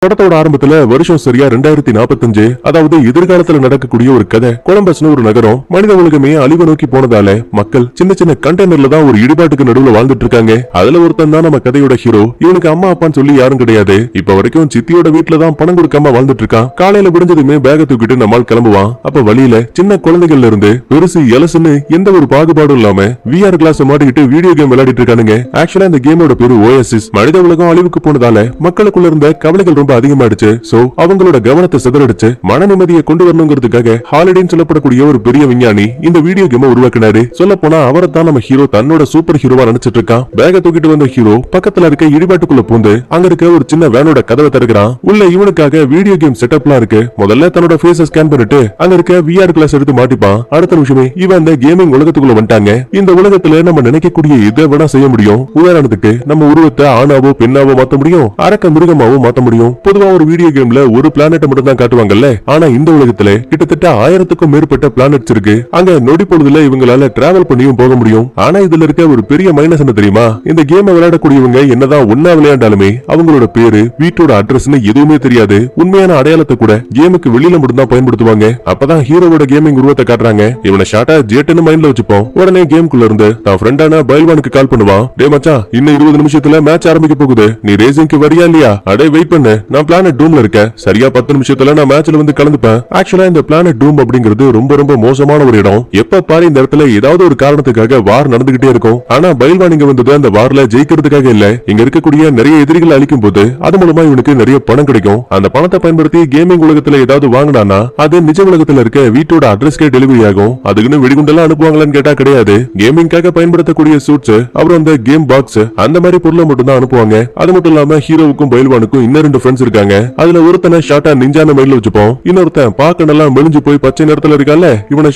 படத்தோட ஆரம்பத்துல வருஷம் சரியா 2045, அதாவது எதிர்காலத்துல நடக்கக்கூடிய ஒரு கதை. கொலம்பஸ்னு ஒரு நகரம் மனித உலகமே அழிவு நோக்கி போனதால மக்கள் சின்ன சின்ன கண்டெய்னர்ல தான் ஒரு இடிபாட்டுக்கு நடுவுல வாழ்ந்துட்டு இருக்காங்க. அதுல ஒருத்தன் தான் நம்ம கதையோட ஹீரோ. இவனுக்கு அம்மா அப்பான்னு சொல்லி யாரும் கிடையாது. இப்ப வரைக்கும் சித்தியோட வீட்டுல தான் பணம் கொடுக்காம வாழ்ந்துட்டு இருக்கான். காலையில முடிஞ்சதுமே பேக தூக்கிட்டு நம்மால் கிளம்புவான். அப்ப வழியில சின்ன குழந்தைகள்ல இருந்து பெருசு எலசுன்னு எந்த ஒரு பாகுபாடும் இல்லாம விஆர் கிளாஸ் மாட்டிக்கிட்டு வீடியோ கேம் விளையாடிட்டு இருக்கானுங்க. ஆக்சுவலா இந்த கேமோட பேரு ஓஎஸ்எஸ். மனித உலகம் அழிவுக்கு போனதால மக்களுக்குள்ள இருந்த கவலைகள் ரொம்ப அதிகமாயிடுச்சு. சோ அவங்களோட கவனத்தை சிதறடிச்சு மன நிம்மதியை கொண்டு வரணுங்கிறதுக்காக ஹாலிடேன்னு சொல்லப்படக்கூடிய ஒரு பெரிய விஞ்ஞானி இந்த வீடியோ கேமை உருவாக்கினாரு. சொல்ல போனா அவரை தான் நம்ம ஹீரோ தன்னோட சூப்பர் ஹீரோவா நினைச்சிட்டு இருக்கான். பேக தூக்கிட்டு வந்த ஹீரோ பக்கத்துல இருக்க இடிபாட்டுக்குள்ள பூந்து அங்க இருக்க ஒரு சின்ன வேனோட கதவை திறக்கிறான். உள்ள இவனுக்காக வீடியோ கேம் செட்டப்லாம் இருக்கு. முதல்ல தன்னோட ஃபேஸ ஸ்கேன் பண்ணிட்டு அங்க இருக்க விஆர் கிளாஸ் எடுத்து மாட்டிப்பான். அடுத்த நிமிஷமே இவன் அந்த கேமிங் உலகத்துக்குள்ள வந்துட்டாங்க. இந்த உலகத்துல நம்ம நினைக்கக்கூடிய இதை வேணா செய்ய முடியும். உதாரணத்துக்கு நம்ம உருவத்தை ஆணாவோ பெண்ணாவோ மாத்த முடியும், அரக்க மிருகமாவோ மாத்த முடியும். பொதுவா ஒரு வீடியோ கேம்ல ஒரு பிளானெட்டை மட்டும் தான் காட்டுவாங்கல்ல. ஆனா இந்த உலகத்துல கிட்டத்தட்ட 1000க்கும் மேற்பட்ட பிளானெட்ஸ் இருக்கு. அங்க நொடி பொழுதுல இவங்களால டிராவல் பண்ணியும் போக முடியும். ஆனா இதுல இருக்க ஒரு பெரிய மைனஸ் என்ன தெரியுமா? இந்த கேமை விளையாடக்கூடியவங்க என்னதான் ஒன்னா விளையாண்டாலுமே அவங்களோட பேரு, வீட்டோட அட்ரஸ்னு எதுவுமே தெரியாது. உண்மையான அடையாளத்தை கூட கேமுக்கு வெளியில மட்டும் தான் பயன்படுத்துவாங்க. அப்பதான் ஹீரோவோட கேமிங் உருவத்தை காட்டுறாங்க. இவனை ஷார்ட்டா ஜேட்னு மைண்ட்ல வச்சுப்போம். உடனே கேமுக்குள்ள இருந்து தான் ஃப்ரெண்டான பைல்வானுக்கு கால் பண்ணுவான். டே மச்சான், இன்னும் 20 நிமிஷத்துல மேட்ச் ஆரம்பிக்க போகுது. நீ ரேசிங்க்கு வரியா இல்லையா? அடே வெயிட் பண்ணு, நான் பிளானட் டூம்ல இருக்கேன். சரியா 10 நிமிஷத்துல நான் மேட்ச்ல வந்து கலந்துப்பேன். ஆக்சுவலா இந்த பிளானட் டூம் அப்படிங்கிறது ரொம்ப ரொம்ப மோசமான ஒரு இடம். எப்ப பாரு இந்த இடத்துல ஏதாவது ஒரு காரணத்துக்காக வார் நடந்துகிட்டே இருக்கும். ஆனா பைல்வான் இங்க வந்தது அந்த வார்ல ஜெயிக்கிறதுக்காக இல்ல. இங்க இருக்கக்கூடிய நிறைய எதிரிகளை அழிக்கும் போது அது மூலமா இவனுக்கு நிறைய பணம் கிடைக்கும். அந்த பணத்தை பயன்படுத்தி கேமிங் உலகத்துல ஏதாவது வாங்கினானா அது நிஜ உலகத்துல இருக்க வீட்டோட அட்ரஸ்க்கே டெலிவரி ஆகும். அதுக்குன்னு வெடிகுண்டெல்லாம் அனுப்புவாங்களான்னு கேட்டா கிடையாது. கேமிங்காக பயன்படுத்தக்கூடிய சூட்ஸ், அப்புறம் அந்த கேம் பாக்ஸ், அந்த மாதிரி பொருளை மட்டும் தான் அனுப்புவாங்க. அது மட்டும் இல்லாம ஹீரோவுக்கும் பைல்வானுக்கும் இன்னும் 2 ஃப்ரெண்ட்ஸ் இருக்காங்க. அதுல ஒருத்தனை ஷார்ட்டா நிஞ்சான மைண்ட்ல வச்சுப்போம். இன்னொருத்தன் பாக்க நல்லா மெலிஞ்சு போய் பச்சை நேரத்துல இருக்கால, இவனை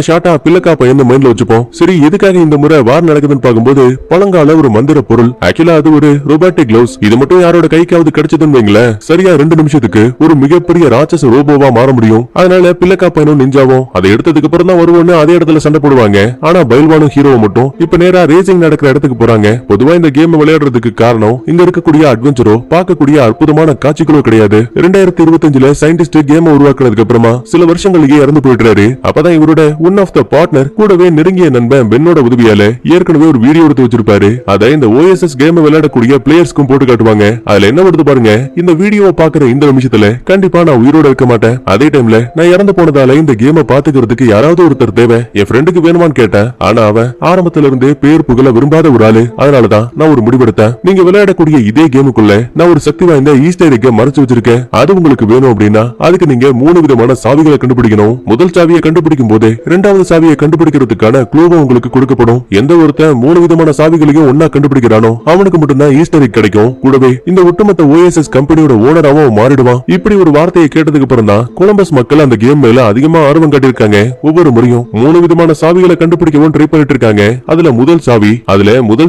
ஷார்ட்டா பிள்ளக்கா பையன் மைண்ட்ல வச்சுப்போம். சரி, எதுக்காக இந்த முறை வார் நடக்குதுன்னு பாக்கும்போது பழங்கால ஒரு மந்திர பொருள். ஆக்சுவலா அது ஒரு ரோபோட்டிக் கிளவுஸ். இது மட்டும் யாரோட கைக்காவது கிடைச்சதுன்னு வைங்களேன், சரியா 2 நிமிஷத்துக்கு ஒரு மிகப்பெரிய ராட்சச ரோபோவா மாற முடியும். அதனால பிள்ளக்கா பையனும் நிஞ்சாவும் அதை எடுத்ததுக்கு அப்புறம் தான் வருவோன்னு அதே இடத்துல சண்டை போடுவாங்க. ஆனா பைல்வானும் ஹீரோவும் மட்டும் இப்ப நேரா ரேசிங் நடக்கிற இடத்துக்கு போறாங்க. பொதுவா இந்த கேம் விளையாடுறதுக்கு காரணம் இங்க இருக்கக்கூடிய அட்வென்ச்சரோ பார்க்கக்கூடிய அற்புதமான காட்சிகளோ கிடையாது. 2025ல சயின்டிஸ்ட் கேம் உருவாக்குனதுக்கு அப்புறமா சில வருஷங்களிலேயே இறந்து போயிட்டாரு. அப்பதான் இவரோட ஒன் ஆஃப் த பார்ட்னர் கூடவே நெருங்கிய நண்பன் பென்னோட உதவியால ஏற்கனவே ஒரு வீடியோ எடுத்து வச்சிருப்பாரு. அதை இந்த ஓஎஸ்எஸ் கேம் விளையாடக்கூடிய பிளேயர்ஸ்க்கும் போட்டு காட்டுவாங்க. அதுல என்ன வருது பாருங்க. இந்த வீடியோவை பாக்குற இந்த நிமிஷத்துல கண்டிப்பா நான் உயிரோட இருக்க மாட்டேன். அதே டைம்ல நான் இறந்து போனதால இந்த கேமை பாத்துக்கிறதுக்கு யாராவது ஒருத்தர் தேவை. என் ஃப்ரெண்டுக்கு வேணுமான்னு கேட்டேன். ஆனா அவன் ஆரம்பத்துல இருந்தே பேர் புகழ விரும்பாத ஒரு ஆளு. அதனாலதான் நான் ஒரு முடிவெடுத்தேன். நீங்க விளையாடக்கூடிய இதே கேமுக்குள்ள நான் ஒரு சக்தி வாய்ந்த ஈஸ்டர் எக்க மறைச்சு வச்சிருக்கேன். அது உங்களுக்கு வேணும் அப்படின்னா அதுக்கு நீங்க 3 விதமான சாவிகளை கண்டுபிடிக்கணும். முதல் சாவியை கண்டுபிடிக்கும் போது 2வது சாவியை கண்டுபிடிக்கிறதுக்கான க்ளூவும் உங்களுக்கு கொடுக்கப்படும். எந்த ஒருத்தன் 3 விதமான சாவிகளையும் ஒன்னா கண்டுபிடிக்கிறானோ அவனுக்கு மட்டும்தான் ஈஸ்டர் எக் கிடைக்கும். கூடவே இந்த ஒட்டுமொத்த ஓஎஸ்எஸ் கம்பெனியோட ஓனராவும் மாறிடுவான். இப்படி ஒரு வார்த்தையை கேட்டதுக்கு அப்புறம் தான் கொலம்பஸ் மக்கள் அந்த கேம் மேல அதிகமா ஆர்வம் காட்டியிருக்காங்க. ஒவ்வொரு முறையும் 3 விதமான சாவிகளை கண்டுபிடிக்கவும் ட்ரை பண்ணிட்டு இருக்காங்க. அதுல முதல்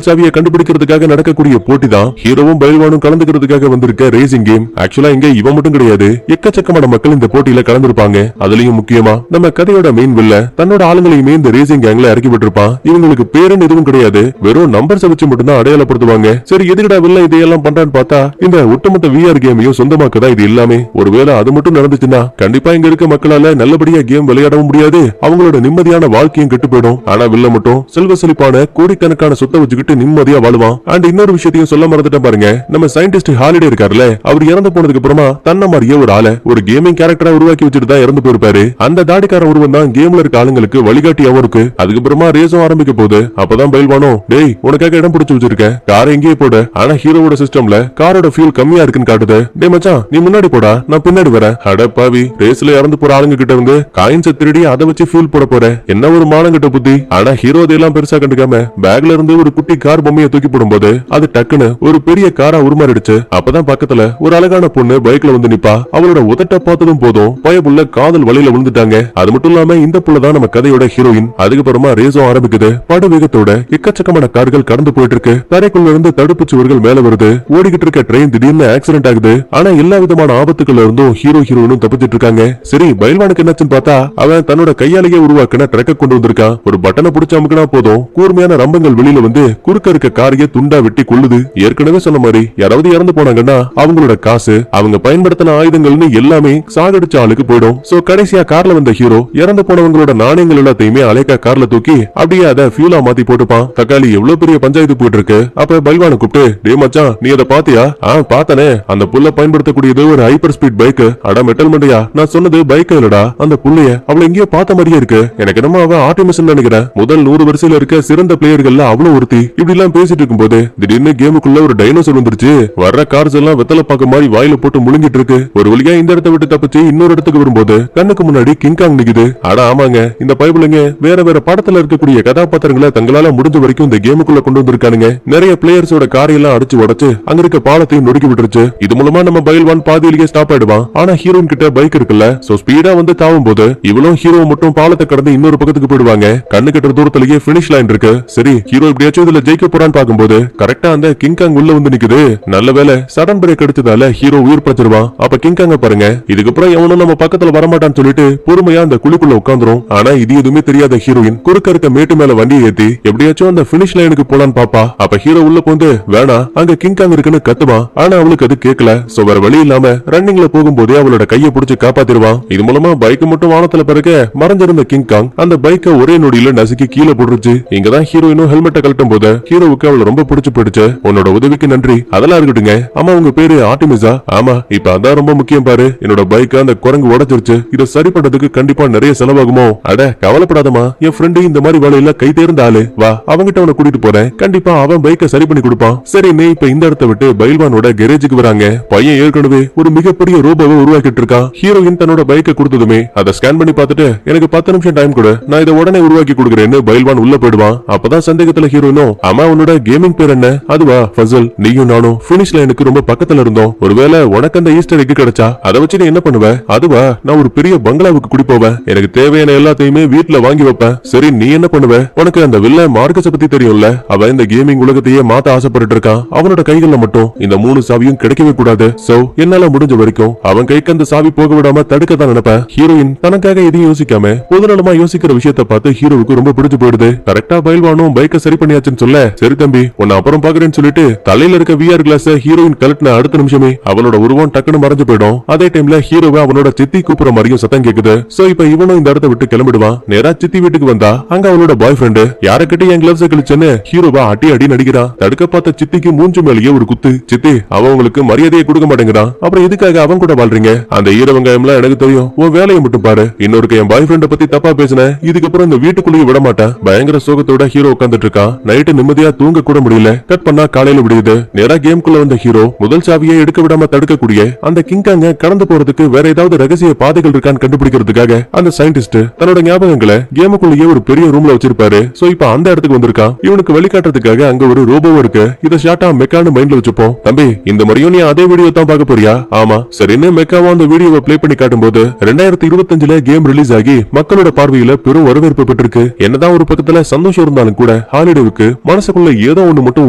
சாவியை கண்டுபிடிக்கிறதுக்காக நடக்கக்கூடிய போட்டி தான் ஹீரோவும் பைல்வானும் கலந்துக்கிறதுக்காக வந்திருக்க ரேசிங் கேம். ஆக்சுவலா இங்க இவன் மட்டும் கிடையாது, எக்கச்சக்கமான மக்கள் இந்த போட்டியில கலந்துருப்பாங்க. அதுலயும் முக்கியமா நம்ம கதையோட மெயின் வில்ல தன்னோட ஆளுங்களையுமே இந்த ரேசிங் கேங்ல இறக்கி விட்டுருப்பான். இவங்களுக்கு பேருன்னு எதுவும் கிடையாது, வெறும் நம்பர்ஸ் வச்சு மட்டும் தான் அடையாளப்படுத்துவாங்க. சரி, எதுக்கடா வில்ல இதையெல்லாம் பண்றான்னு பார்த்தா இந்த ஒட்டுமொத்த விஆர் கேமையும் சொந்தமாக்கதான் இது எல்லாமே. ஒருவேளை அது மட்டும் நடந்துச்சுன்னா கண்டிப்பா இங்க இருக்க மக்களால நல்லபடியா கேம் விளையாடவும் முடியாது, அவங்களோட நிம்மதியான வாழ்க்கையும் கெட்டு போயிடும். ஆனா வில்ல மட்டும் செல்வ செழிப்பான கோடிக்கணக்கான சொத்தை வச்சுக்கிட்டு நிம்மதியா வாழுவான். அண்ட் இன்னொரு விஷயத்தையும் சொல்ல மறந்துட்டேன் பாருங்க. நம்ம சயின்டிஸ்ட் ஹாலிடே இருக்காருல்ல, அவர் இறந்து போனதுக்கு அப்புறமா தன்ன மாதிரியே ஒரு ஆளை ஒரு கேமிங் கேரக்டரா உருவாக்கி வச்சுட்டு தான் இறந்து போயிருப்பாரு. அந்த தாடிக்கார உருவம் தான் கேம்ல இருக்க ஆளுங்களுக்கு வழிகாட்டியாவும் இருக்கு. அதுக்கப்புறமா ரேஸும் ஆரம்பிக்க போகுது. அப்பதான் பைல்வானோ, டேய் உனக்காக இடம் பிடிச்சு வச்சிருக்க, காரை எங்கேயே போட. ஆனா ஹீரோவோட சிஸ்டம்ல காரோட ஃபியூல் கம்மியா இருக்குன்னு காட்டுது. டே மச்சான், நீ முன்னாடி போடா, நான் பின்னாடி வரேன். அட பாவி, ரேஸ்ல இறந்து போற ஆளுங்க கிட்ட வந்து காயின்ஸ் திருடி அதை வச்சு ஃபியூல் போட போற, என்ன ஒரு மானங்கிட்ட புத்தி. ஆனா ஹீரோ இதெல்லாம் பெருசா கண்டுக்காம பேக்ல இருந்து ஒரு குட்டி கார் பொம்மையை தூக்கி போடும்போது அது டக்குன்னு ஒரு பெரிய காரா உருமாறிடுச்சு. அப்பதான் பக்கத்துல ஒரு அழகான பொண்ணு பைக்ல வந்து நிப்பா. அவளோட உதட்ட பார்த்ததும் போதும் பயப்புள்ள காதல் வழியில விழுந்துட்டாங்க. அது மட்டும் இல்லாம இந்த புள்ளதான் நம்ம கதையோட ஹீரோயின். அதுக்கப்புறமா ரேஸும் ஆரம்பிக்குது. படு வேகத்தோட எக்கச்சக்கமான கார்கள் கடந்து போயிட்டு இருக்கு. தரைக்குள்ள இருந்து தடுப்பு சுவர்கள் மேல வருது. ஓடிக்கிட்டு இருக்க ட்ரெயின் திடீர்னு ஆக்சிடென்ட் ஆகுது. ஆனா எல்லா விதமான ஆபத்துக்கள் இருந்தும் ஹீரோயினும் தப்பிச்சிட்டு இருக்காங்க. சரி, பைல்வானுக்கு என்னாச்சுன்னு பார்த்தா அவன் தன்னோட கையாலேயே உருவாக்கின ட்ரக்க கொண்டு வந்திருக்கான். ஒரு பட்டனை பிடிச்சு அமுக்கினா போதும் கூர்மையான ரம்பங்கள் வெளியில வந்து குறுக்க இருக்க காரையே துண்டா வெட்டி கொள்ளுது. ஏற்கனவே சொன்ன மாதிரி யாராவது இறந்து போனாங்கன்னா அவங்களோட மக்களோட காசு, அவங்க பயன்படுத்தின ஆயுதங்கள்னு எல்லாமே சாகடிச்ச ஆளுக்கு போயிடும். சோ கடைசியா கார்ல வந்த ஹீரோ இறந்து போனவங்களோட நாணயங்கள் எல்லாத்தையுமே அலேக்கா கார்ல தூக்கி அப்படியே அதை ஃபியூலா மாத்தி போட்டுப்பான். தக்காளி எவ்வளவு பெரிய பஞ்சாயத்து போயிட்டு இருக்கு. அப்ப பல்வான கூப்பிட்டு, டே மச்சான் நீ அதை பாத்தியா? பாத்தனே, அந்த புல்ல பயன்படுத்தக்கூடியது ஒரு ஹைப்பர் ஸ்பீட் பைக். அட மெட்டல் மண்டையா, நான் சொன்னது பைக் இல்லடா, அந்த புள்ளைய அவளை எங்கேயோ பார்த்த மாதிரியே இருக்கு. எனக்கு என்னமோ அவ ஆர்டிமிஸ் நினைக்கிறேன். முதல் 100 வரிசையில இருக்க சிறந்த பிளேயர்கள்ல அவ்வளவு ஒருத்தி. இப்படி எல்லாம் பேசிட்டு இருக்கும் போது திடீர்னு கேமுக்குள்ள ஒரு டைனோசர் வந்துருச்சு. வர்ற கார்ஸ் எல்லாம் வெத்தலை பாக்க மாதிரி வாயில போட்டு முழுங்கிட்டு இருக்கு. ஒரு வழியா இந்த இடத்தை விட்டு தப்பிச்சு இன்னொரு இடத்துக்கு வரும்போது கண்ணுக்கு முன்னாடி கிங்காங் நிக்குது. அட ஆமாங்க, இந்த பைபிளுங்க வேற வேற படத்துல இருக்கக்கூடிய கதாபாத்திரங்களை தங்களால முடிஞ்ச வரைக்கும் இந்த கேமுக்குள்ள கொண்டு வந்திருக்கானுங்க. நிறைய பிளேயர்ஸோட காரையெல்லாம் அடிச்சு உடைச்சு அங்க இருக்க பாலத்தையும் நொறுக்கி விட்டுருச்சு. இது மூலமா நம்ம பைல்வான் பாதியிலேயே ஸ்டாப் ஆயிடுவான். ஆனா ஹீரோயின் கிட்ட பைக் இருக்குல்ல, சோ ஸ்பீடா வந்து தாவும் போது இவளும் ஹீரோ மட்டும் பாலத்தை கடந்து இன்னொரு பக்கத்துக்கு போயிடுவாங்க. கண்ணு கட்டுற தூரத்திலேயே பினிஷ் லைன் இருக்கு. சரி, ஹீரோ இப்படியாச்சும் இதுல ஜெயிக்க போறான்னு பாக்கும்போது கரெக்டா அந்த கிங்காங் உள்ள வந்து நிக்குது. நல்ல வேலை சடன் பிரேக் அடிச்சதால ஹீரோ உயிர் பச்சிருவான். அப்ப கிங்காங்க பாருங்க, இதுக்கப்புறம் எவனும் நம்ம பக்கத்துல வரமாட்டான்னு சொல்லிட்டு பொறுமையா அந்த குழிக்குள்ள உட்காந்துரும். ஆனா இது எதுவுமே தெரியாத ஹீரோயின் குறுக்க இருக்க மேட்டு மேல வண்டியை ஏத்தி எப்படியாச்சும் அந்த பினிஷ் லைனுக்கு போலான்னு பாப்பா. அப்ப ஹீரோ உள்ள போந்து வேணா அங்க கிங்காங் இருக்குன்னு கத்துவான். ஆனா அவளுக்கு அது கேட்கல. சோ வேற வழி இல்லாம ரன்னிங்ல போகும்போதே அவளோட கையை பிடிச்சு காப்பாத்திடுவான். இது மூலமா பைக் மட்டும் வானத்துல பிறக்க மறைஞ்சிருந்த கிங்காங் அந்த பைக்கை ஒரே நொடியில நசுக்கி கீழே போட்டுருச்சு. இங்கதான் ஹீரோயினும் ஹெல்மெட்டை கழட்டும் போது ஹீரோவுக்கு அவளை ரொம்ப பிடிச்சு போயிடுச்சு. உன்னோட உதவிக்கு நன்றி. அதெல்லாம் இருக்கட்டுங்க. ஆமா உங்க பேரு ஆர்டிமிஸா? ஆமா, இப்ப அதான் ரொம்ப முக்கியம் பாரு. என்னோட பைக் அந்த குரங்கு உடைச்சிருச்சு. இதை சரி பண்றதுக்கு கண்டிப்பா நிறைய செலவாகுமோ? அட கவலைப்படாதமா, என் ஃப்ரெண்டு இந்த மாதிரி வேலையில கை தேர்ந்த ஆளு. வா, அவங்கிட்ட அவனை கூட்டிட்டு போறேன். கண்டிப்பா அவன் பைக்கை சரி பண்ணி கொடுப்பான். சரி, நீ இப்ப இந்த இடத்தை விட்டு பைல்வானோட கெரேஜுக்கு வராங்க. பையன் ஏற்கனவே ஒரு மிகப்பெரிய ரோபோவை உருவாக்கிட்டு இருக்கான். ஹீரோயின் தன்னோட பைக்கை கொடுத்ததுமே அதை ஸ்கேன் பண்ணி பார்த்துட்டு எனக்கு 10 நிமிஷம் டைம் கொடு, நான் இதை உடனே உருவாக்கி கொடுக்குறேன்னு பைல்வான் உள்ள போயிடுவான். அப்பதான் சந்தேகத்துல ஹீரோயினும், அம்மா உன்னோட கேமிங் பேர் என்ன? அதுவா ஃபசல். நீயும் நானும் பினிஷ் லைனுக்கு ரொம்ப பக்கத்துல இருந்தோம். ஒருவேளை உனக்கு அந்த ஈஸ்டர் எக் கிடைச்சா அதை வச்சு நீ என்ன பண்ணுவ? அதுவா, நான் ஒரு பெரிய பங்களாவுக்கு குடி போவேன். எனக்கு தேவையான எல்லாத்தையுமே வீட்டுல வாங்கி வைப்பேன். சரி, நீ என்ன பண்ணுவ? உனக்கு அந்த வில்ல மார்க்கஸ பத்தி தெரியும்ல, அவன் இந்த கேமிங் உலகத்தையே மாத்த ஆசைப்பட்டு இருக்கான். அவனோட கைகள்ல மட்டும் இந்த 3 சாவியும் கிடைக்கவே கூடாது. சோ என்னால முடிஞ்ச வரைக்கும் அவன் கைக்கு அந்த சாவி போக விடாம தடுக்க தான் நினைப்பேன். ஹீரோயின் தனக்காக எதையும் யோசிக்காம பொதுநலமா யோசிக்கிற விஷயத்த பார்த்து ஹீரோவுக்கு ரொம்ப பிடிச்சு போயிடுது. கரெக்டா பைல்வானும் பைக்கை சரி பண்ணியாச்சுன்னு சொல்ல, சரி தம்பி உன்னை அப்புறம் பாக்குறேன்னு சொல்லிட்டு தலையில இருக்க VR கிளாஸ் ஹீரோயின் கலட்டின அடுத்த நிமிஷமே அவளோட உருவம் டக்குன்னு மறைஞ்சு போயிடும். அதே டைம்ல ஹீரோவை அவனோட சித்தி கூப்பிடுற மாதிரியும் சத்தம் கேக்குது. சோ இப்ப இவனும் இந்த இடத்தை விட்டு கிளம்பிடுவான். நேரா சித்தி வீட்டுக்கு வந்தா அங்க அவளோட பாய் ஃப்ரெண்டு யாரக்கிட்ட என் கிளவ்ஸ் கழிச்சுன்னு ஹீரோவா அடி அடி நடிக்கிறான். தடுக்க பார்த்த சித்திக்கு மூஞ்சு மேலேயே ஒரு குத்து. சித்தி அவன் உங்களுக்கு மரியாதையை கொடுக்க மாட்டேங்கிறான். அப்புறம் எதுக்காக அவன் கூட வாழ்றீங்க? அந்த ஈரவங்காயம்லாம் எனக்கு தெரியும், உன் வேலையை மட்டும் பாரு. இன்னொருக்கு என் பாய் ஃப்ரெண்ட பத்தி தப்பா பேசின, இதுக்கப்புறம் இந்த வீட்டுக்குள்ளேயே விட மாட்டேன். பயங்கர சோகத்தோட ஹீரோ உட்காந்துட்டு இருக்கான். நைட்டு நிம்மதியா தூங்க கூட முடியல. கட் பண்ணா காலையில விடுது. நேரா கேம்குள்ள வந்த ஹீரோ முதல் சாவியை எடுக்க விடாம தடுக்கக்கூடிய அந்த கிங்காங்க கடந்து போறதுக்கு வேற ஏதாவது ரகசிய பாதைகள் இருக்கான்னு கண்டுபிடிக்கிறதுக்காக அந்த சயின்டிஸ்ட் தன்னோட ஞாபகங்களை கேமுக்குள்ளேயே ஒரு பெரிய ரூம்ல வச்சிருப்பாரு. சோ இப்ப அந்த இடத்துக்கு வந்திருக்கான். இவனுக்கு வழிகாட்டுறதுக்காக அங்க ஒரு ரோபோவும் இருக்கு. இத ஷார்ட்டா மெக்கான்னு மைண்ட்ல வச்சுப்போம். தம்பி இந்த முறையும் நீ அதே வீடியோ தான் பார்க்க போறியா? ஆமா. சரின்னு மெக்காவா அந்த வீடியோவை பிளே பண்ணி காட்டும் போது 2025 கேம் ரிலீஸ் ஆகி மக்களோட பார்வையில பெரும் வரவேற்பு பெற்றிருக்கு. என்னதான் ஒரு பக்கத்துல சந்தோஷம் இருந்தாலும் கூட ஹாலிடேவுக்கு மனசுக்குள்ள ஏதோ ஒண்ணு மட்டும்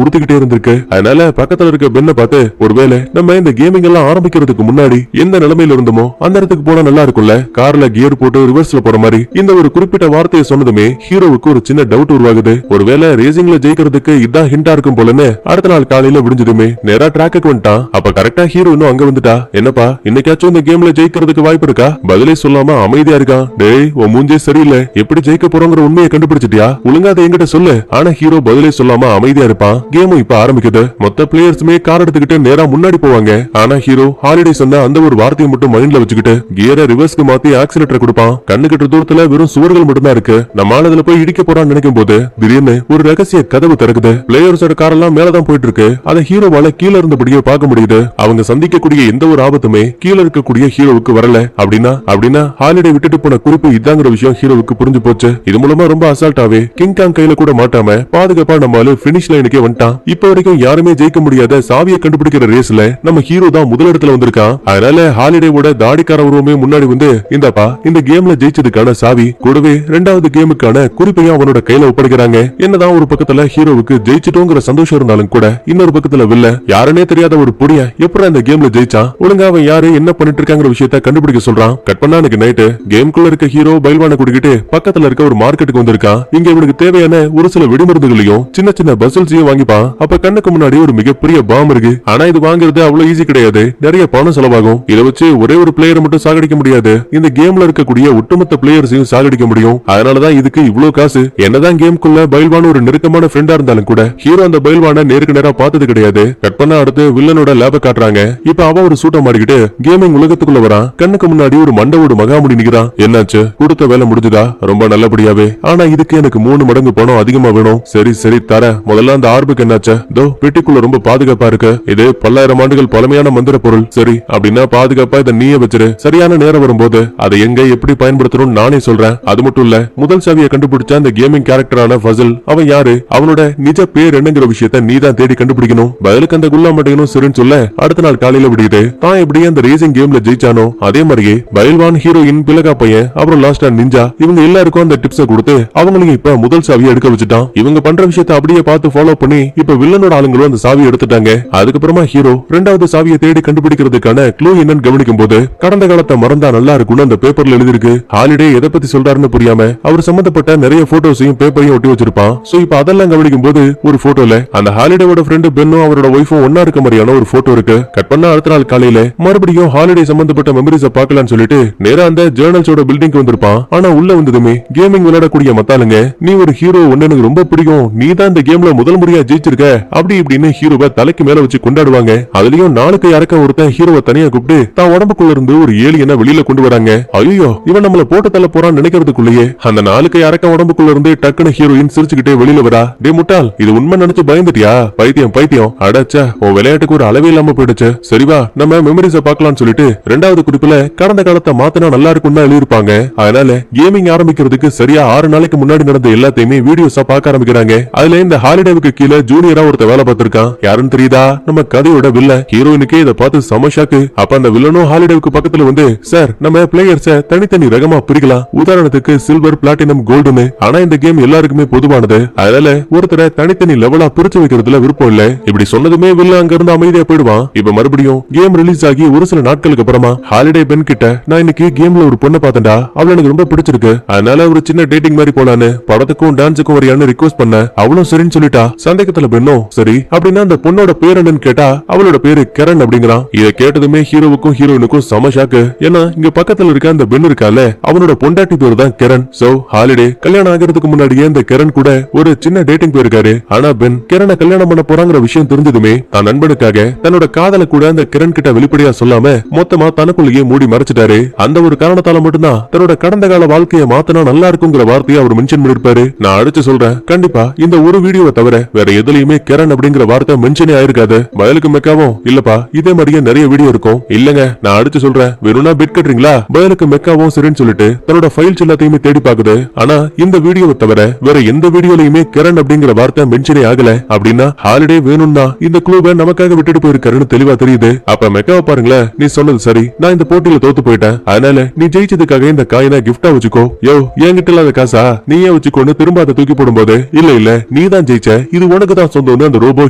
உறுத்திக்கிட்டே இருந்திருக்கு. அதனால பக்கத்துல இருக்க பெண்ணை பார்த்து, ஒருவேளை நம்ம இந்த கேமிங் எல்லாம் ஆரம்பிக்கிறதுக்கு முன்னாடி எந்த நிலைமையில இருந்தோமோ அந்த இடத்துக்கு போனா நல்லா இருக்கும்ல, கார்ல கியர் போட்டு ரிவர்ஸ்ல போற மாதிரி. இந்த ஒரு குறிப்பிட்ட வார்த்தையை சொன்னதுமே ஹீரோவுக்கு ஒரு சின்ன டவுட் உருவாகுது. ஒருவேளை ரேசிங்ல ஜெயிக்கிறதுக்கு இதான் ஹிண்டா இருக்கும் போலன்னு அடுத்த நாள் காலையில விடிஞ்சதுமே நேரா ட்ராக்குக்கு வந்துட்டான். அப்ப கரெக்டா ஹீரோ இன்னும் அங்க வந்துட்டா. என்னப்பா இன்னைக்காச்சும் இந்த கேம்ல ஜெயிக்கிறதுக்கு வாய்ப்பு இருக்கா? பதிலே சொல்லாம அமைதியா இருக்கான். டேய் உன் மூஞ்சே சரியில்லை, எப்படி ஜெயிக்க போறோங்கிற உண்மையை கண்டுபிடிச்சிட்டியா? ஒழுங்கா அதை என்கிட்ட சொல்லு. ஆனா ஹீரோ பதிலே சொல்லாம அமைதியா இருப்பான். கேமும் இப்ப ஆரம்பிக்குது. மொத்த பிளேயர்ஸுமே கார் எடுத்துக்கிட்டு நேரா முன்னாடி போவாங்க. ஆனா ஹீரோ ஹாலிடே சொன்ன அந்த ஒரு வார்த்தையை மட்டும் மைண்ட்ல வச்சுக்கிட்டு கியரை ரிவர்ஸ்க்கு மாத்தி ஆக்சிலேட்டர் கொடுப்பான். கண்ணு கிட்ட தூரத்துல வெறும் சுவர்கள் மட்டும்தான் இருக்கு. நம்ம ஆளுதுல போய் இடிக்க போறான்னு நினைக்கும் போது திடீர்னு ஒரு ரகசிய கதவு திறக்குது. பிளேயர்ஸோட கார் எல்லாம் மேலதான் போயிட்டு இருக்கு. அதை ஹீரோவால கீழ இருந்தபடியே பார்க்க முடியுது. அவங்க சந்திக்கக்கூடிய எந்த ஒரு ஆபத்துமே கீழ இருக்கக்கூடிய ஹீரோவுக்கு வரல. அப்படின்னா ஹாலிடே விட்டுட்டு போன குறிப்பு இதாங்கிற விஷயம் ஹீரோவுக்கு புரிஞ்சு போச்சு. இது மூலமா ரொம்ப அசால்ட்டாவே கிங்காங் கையில கூட மாட்டாம பாதுகாப்பா நம்மால பினிஷ் லைனுக்கே வந்துட்டான். இப்ப வரைக்கும் யாருமே ஜெயிக்க முடியாத சாவியை கண்டுபிடிக்கிற ரேஸ்ல நம்ம ஹீரோ தான் முதல் இடத்துல வந்திருக்கான். அதனால ஹாலிடேவோட தாடிக்கார உருவமே முன்னாடி வந்து, இந்தப்பா இந்த கேம்ல ஜெயிச்சதுக்கான சாவி, கூடவே 2வது கேமுக்கான குறிப்பையும் அவனோட கையில ஒப்படைக்கிறாங்க. என்னதான் ஒரு பக்கத்துல ஹீரோவுக்கு ஜெயிச்சிட்டோங்கிற சந்தோஷம் இருந்தாலும் கூட இன்னொரு பக்கத்துல வில்ல யாருனே தெரியாத ஒரு பொடிய எப்படி அந்த கேம்ல ஜெயிச்சான், ஒழுங்கா அவன் யாரு என்ன பண்ணிட்டு இருக்காங்கிற விஷயத்த கண்டுபிடிக்க சொல்றான். கட் பண்ணா எனக்கு நைட்டு கேம்குள்ள இருக்க ஹீரோ பைல்வான கூட்டிக்கிட்டு பக்கத்துல இருக்க ஒரு மார்க்கெட்டுக்கு வந்திருக்கான். இங்க இவனுக்கு தேவையான ஒரு சில வெடிமருந்துகளையும் சின்ன சின்ன பசல்ஸையும் வாங்கிப்பான். அப்ப கண்ணுக்கு முன்னாடி ஒரு மிகப்பெரிய பாம் இருக்கு. ஆனா இது வாங்குறது அவ்வளவு ஈஸி கிடையாது, நிறைய பணம் செலவாகும். இதை வச்சு ஒரே ஒரு பிளேயரை மட்டும் சாகடிக்க முடியாது, இந்த கேம்ல இருக்கக்கூடிய ஒட்டுமொத்த பிளேயர்ஸையும் சாகடிக்க முடியும். அதனாலதான் இதுக்கு இவ்வளவு காசு. என்னதான் கேம்குள்ள பைல்வான் ஒரு நெருக்கமான ஃப்ரெண்டா இருந்தாலும் கூட ஹீரோ அந்த பைல்வான நேருக்கு நேரா பார்த்தது கிடையாது. கட் பண்ண அடுத்து வில்லனோட லேப காட்டுறாங்க. இப்ப அவன் ஒரு சூட்டை மாட்டிக்கிட்டு கேமிங் உலகத்துக்குள்ள வரான். கண்ணுக்கு முன்னாடி ஒரு மண்டவோடு மகாமுடி நிக்கிறான். என்னாச்சு, கொடுத்த வேலை முடிஞ்சுதா? ரொம்ப நல்லபடியாவே. ஆனா இதுக்கு எனக்கு 3 மடங்கு பணம் அதிகமா வேணும். சரி சரி தர. முதல்ல அந்த ஆர்புக்கு என்னாச்சு? தோ பெட்டிக்குள்ள ரொம்ப பாதுகாப்பா இருக்கு. இது 10,000 ஆண்டுகள் பழமையான மந்திர பொருள். சரி அப்படின்னா பாதுகாப்பா இதை நீயே வச்சிரு. சரியான நேரம் வரும்போது அதை எங்க எப்படி பயன்படுத்தணும் நானே சொல்றேன். அது மட்டும் இல்ல, முதல் சாவியை கண்டுபிடிச்ச அந்த கேமிங் கேரக்டரான ஃபசில், அவன் யாரு, அவனோட நிஜ பேர் என்னங்கிற விஷயத்த நீ தான் தேடி கண்டுபிடிக்கணும். பதிலுக்கு அந்த குல்லா மட்டையனும் சரின்னு சொல்ல அடுத்த நாள் காலையில விடியுது. தான் எப்படி அந்த ரேசிங் கேம்ல ஜெயிச்சானோ அதே மாதிரியே பைல்வான், ஹீரோயின், பிலகா பையன், அப்புறம் லாஸ்டா நிஞ்சா, இவங்க எல்லாருக்கும் அந்த டிப்ஸ கொடுத்து அவங்களையும் இப்ப முதல் சாவியை எடுக்க வச்சுட்டான். இவங்க பண்ற விஷயத்த அப்படியே பார்த்து ஃபாலோ பண்ணி இப்ப வில்லனோட ஆளுங்களும் அந்த சாவியை எடுத்துட்டாங்க. அதுக்கப்புறமா ஹீரோ 2வது சாவியை தேடி கண்டுபிடிக்கிறதுக்கான க்ளூ என்னன்னு கவனிக்கும் போது கடந்த காலத்தை மறந்தா நல்லா இருக்கும்னு அந்த பேப்பர்ல எழுதிருக்கு. ஹாலிடே எதை பத்தி சொல்றாருன்னு புரியாம அவர் சம்பந்தப்பட்ட நிறைய போட்டோஸையும் பேப்பரையும் ஒட்டி வச்சிருப்பான். சோ இப்ப அதெல்லாம் கவனிக்கும் போது ஒரு போட்டோல அந்த ஹாலிடேவோட ஃப்ரெண்டு பென்னும் அவரோட ஒய்ஃபும் ஒன்னா இருக்க மாதிரியான ஒரு போட்டோ இருக்கு. கட் பண்ண அடுத்த நாள் காலையில மறுபடியும் ஹாலிடே சம்பந்தப்பட்ட மெமரிஸ பார்க்கலாம்னு சொல்லிட்டு நேரா அந்த ஜேர்னல்ஸோட பில்டிங்க்கு வந்திருப்பான். ஆனா உள்ள வந்ததுமே கேமிங் விளையாடக்கூடிய மத்தாளுங்க, நீ ஒரு ஹீரோ, ஒன்னு எனக்கு ரொம்ப பிடிக்கும், நீ தான் இந்த கேம்ல முதல் முறையா ஜெயிச்சிருக்க அப்படி இப்படின்னு ஹீரோவை தலைக்கு மேல வச்சு கொண்டாடுவாங்க. அதுலயும் நாளுக்கு யாருக்க ஒருத்தன் ஹீரோவை தனியா கூப்பிட்டு தான் உடம்புக்குள்ள இருந்து ஒரு ஏலியனை வெளியில கொண்டு வராங்க. ஐயோ இவன் நம்மள போட்டு தள்ள போறான்னு நினைக்கிறதுக்குள்ளேயே அந்த நாளுக்கு யாருக்க உடம்புக்குள்ள இருந்து டக்குனு ஹீரோயின் சிரிச்சுக்கிட்டே வெளியில வரா. டே முட்டாள், இது உண்மை நினைச்சு பயந்துட்டியா? பைத்தியம் பைத்தியம், அடச்சா உன் விளையாட்டுக்கு ஒரு அளவே இல்லாம போயிடுச்சு. சரிவா நம்ம மெமரிஸ பாக்கலாம்னு சொல்லிட்டு 2வது குறிப்புல கடந்த காலத்தை மாத்தினா நல்லா இருக்கும்னு எழுதிருப்பாங்க. அதனால கேமிங் ஆரம்பிக்கிறதுக்கு சரியா 6 நாளைக்கு முன்னாடி நடந்த எல்லாத்தையுமே வீடியோஸா பார்க்க ஆரம்பிக்கிறாங்க. அதுல இந்த ஹாலிடேவுக்கு கீழே ஜூனியரா ஒருத்த வேலை பார்த்திருக்கான். யாருன்னு தெரியுதா? நம்ம கதையோட வில்லன். ஹீரோயினுக்கே இதை பார்த்து செம ஷாக்கு. அப்ப அந்த வில்லனும் ஹாலிடேவுக்கு பக்கத்துல வந்து, சார் நம்ம பிளேயர்ஸ தனித்தனி ரகமா பிரிக்கலாம், உதாரணத்துக்கு சில்வர், பிளாட்டினம், கோல்டுன்னு. ஆனா இந்த கேம் எல்லாருக்குமே பொதுவானது, அதனால ஒருத்தரை தனித்தனி லெவலா பிரிச்சு வைக்கிறதுல விருப்பம் இல்ல. இப்படி சொன்னதுமே வில்லன் அங்க இருந்து அமைதியா போயிடுவான். இப்ப மறுபடியும் கேம் ரிலீஸ் ஆகி ஒரு சில நாட்களுக்கு அப்புறமா ஹாலிடே பென் கிட்ட, நான் இன்னைக்கு கேம்ல ஒரு பொண்ணை பார்த்தேன்டா, அவள எனக்கு ரொம்ப பிடிச்சிருக்கு, அதனால ஒரு சின்ன டேட்டிங் மாதிரி போலான்னு படத்துக்கும் டான்ஸுக்கும் வரையான்னு ரிக்வெஸ்ட் பண்ண. அவளும் சரின்னு சொல்லிட்டா. சந்தேகத்துல பெண்ணும் சரி அப்படின்னா அந்த பொண்ணோட பேர் என்னன்னு கேட்டா அவளோட பேரு கரண் அப்படிங்கிறான். இதை கேட்டதுமே ஹீரோவுக்கும் ஹீரோயினுக்கும் செம ஷாக்கு. ஏன்னா இங்க பக்கத்துல இருக்க அந்த பெண் இருக்கால, அவனோட பொண்டாட்டி பேரு தான் கரண். சோ ஹாலிடே கல்யாணம் ஆகிறதுக்கு முன்னாடியே இந்த கரண் கூட ஒரு சின்ன டேட்டிங் போயிருக்காரு. ஆனா பென் கரணை கல்யாணம் பண்ண போறாங்கிற விஷயம் தெரிஞ்சதுமே தான் நண்பனுக்காக தன்னோட காதல கூட அந்த கரண் கிட்ட வெளிப்படையா சொல்லாம மொத்தமா தனக்குள்ளேயே மூடி மறைச்சிட்டாரு. அந்த ஒரு காரணத்தால மட்டும்தான் தன்னோட கடந்த கால வாழ்க்கையை மாத்தினா நல்லா இருக்குங்கிற வார்த்தையை அவர் மென்ஷன் பண்ணிருப்பாரு. நான் அடிச்சு சொல்றேன், கண்டிப்பா இந்த ஒரு வீடியோவை தவிர வேற எதுலயுமே கரண் அப்படிங்கிற வார்த்தை மென்ஷனே ஆயிருக்காது. பதிலுக்கு மெக்காவும், இல்லப்பா இதே மாதிரியே நிறைய வீடியோ இருக்கும். இல்லங்க நான் அடிச்சு சொல்றேன், வெறும்னா பிட் கட்டுறீங்களா? பதிலுக்கு மெக்காவும் சரின்னு சொல்லிட்டு தன்னோட ஃபைல்ஸ் எல்லாத்தையுமே தேடி பாக்குது. ஆனா இந்த வீடியோவை தவிர வேற எந்த வீடியோலயுமே கரண் அப்படிங்கிற வார்த்தை மென்ஷனே ஆகல. அப்படின்னா ஹாலிடே வேணும்னா இந்த குளூவை நமக்காக விட்டுட்டு போயிருக்காருன்னு தெளிவா தெரியுது. அப்ப மெக்காவை பாருங்களேன், நீ சொன்னது சரி, நான் இந்த போட்டியில தோத்து போயிட்டேன், அதனால நீ ஜெயிச்சதுக்காக இந்த காயினை கிஃப்டா வச்சுக்கோ. யோ என்கிட்ட இல்லாத காசா நீயே வச்சுக்கோன்னு திரும்ப அதை தூக்கி போடும்போது, இல்ல இல்ல நீ தான் ஜெயிச்ச, இது உனக்கு தான் சொந்தம்னு அந்த ரோபோ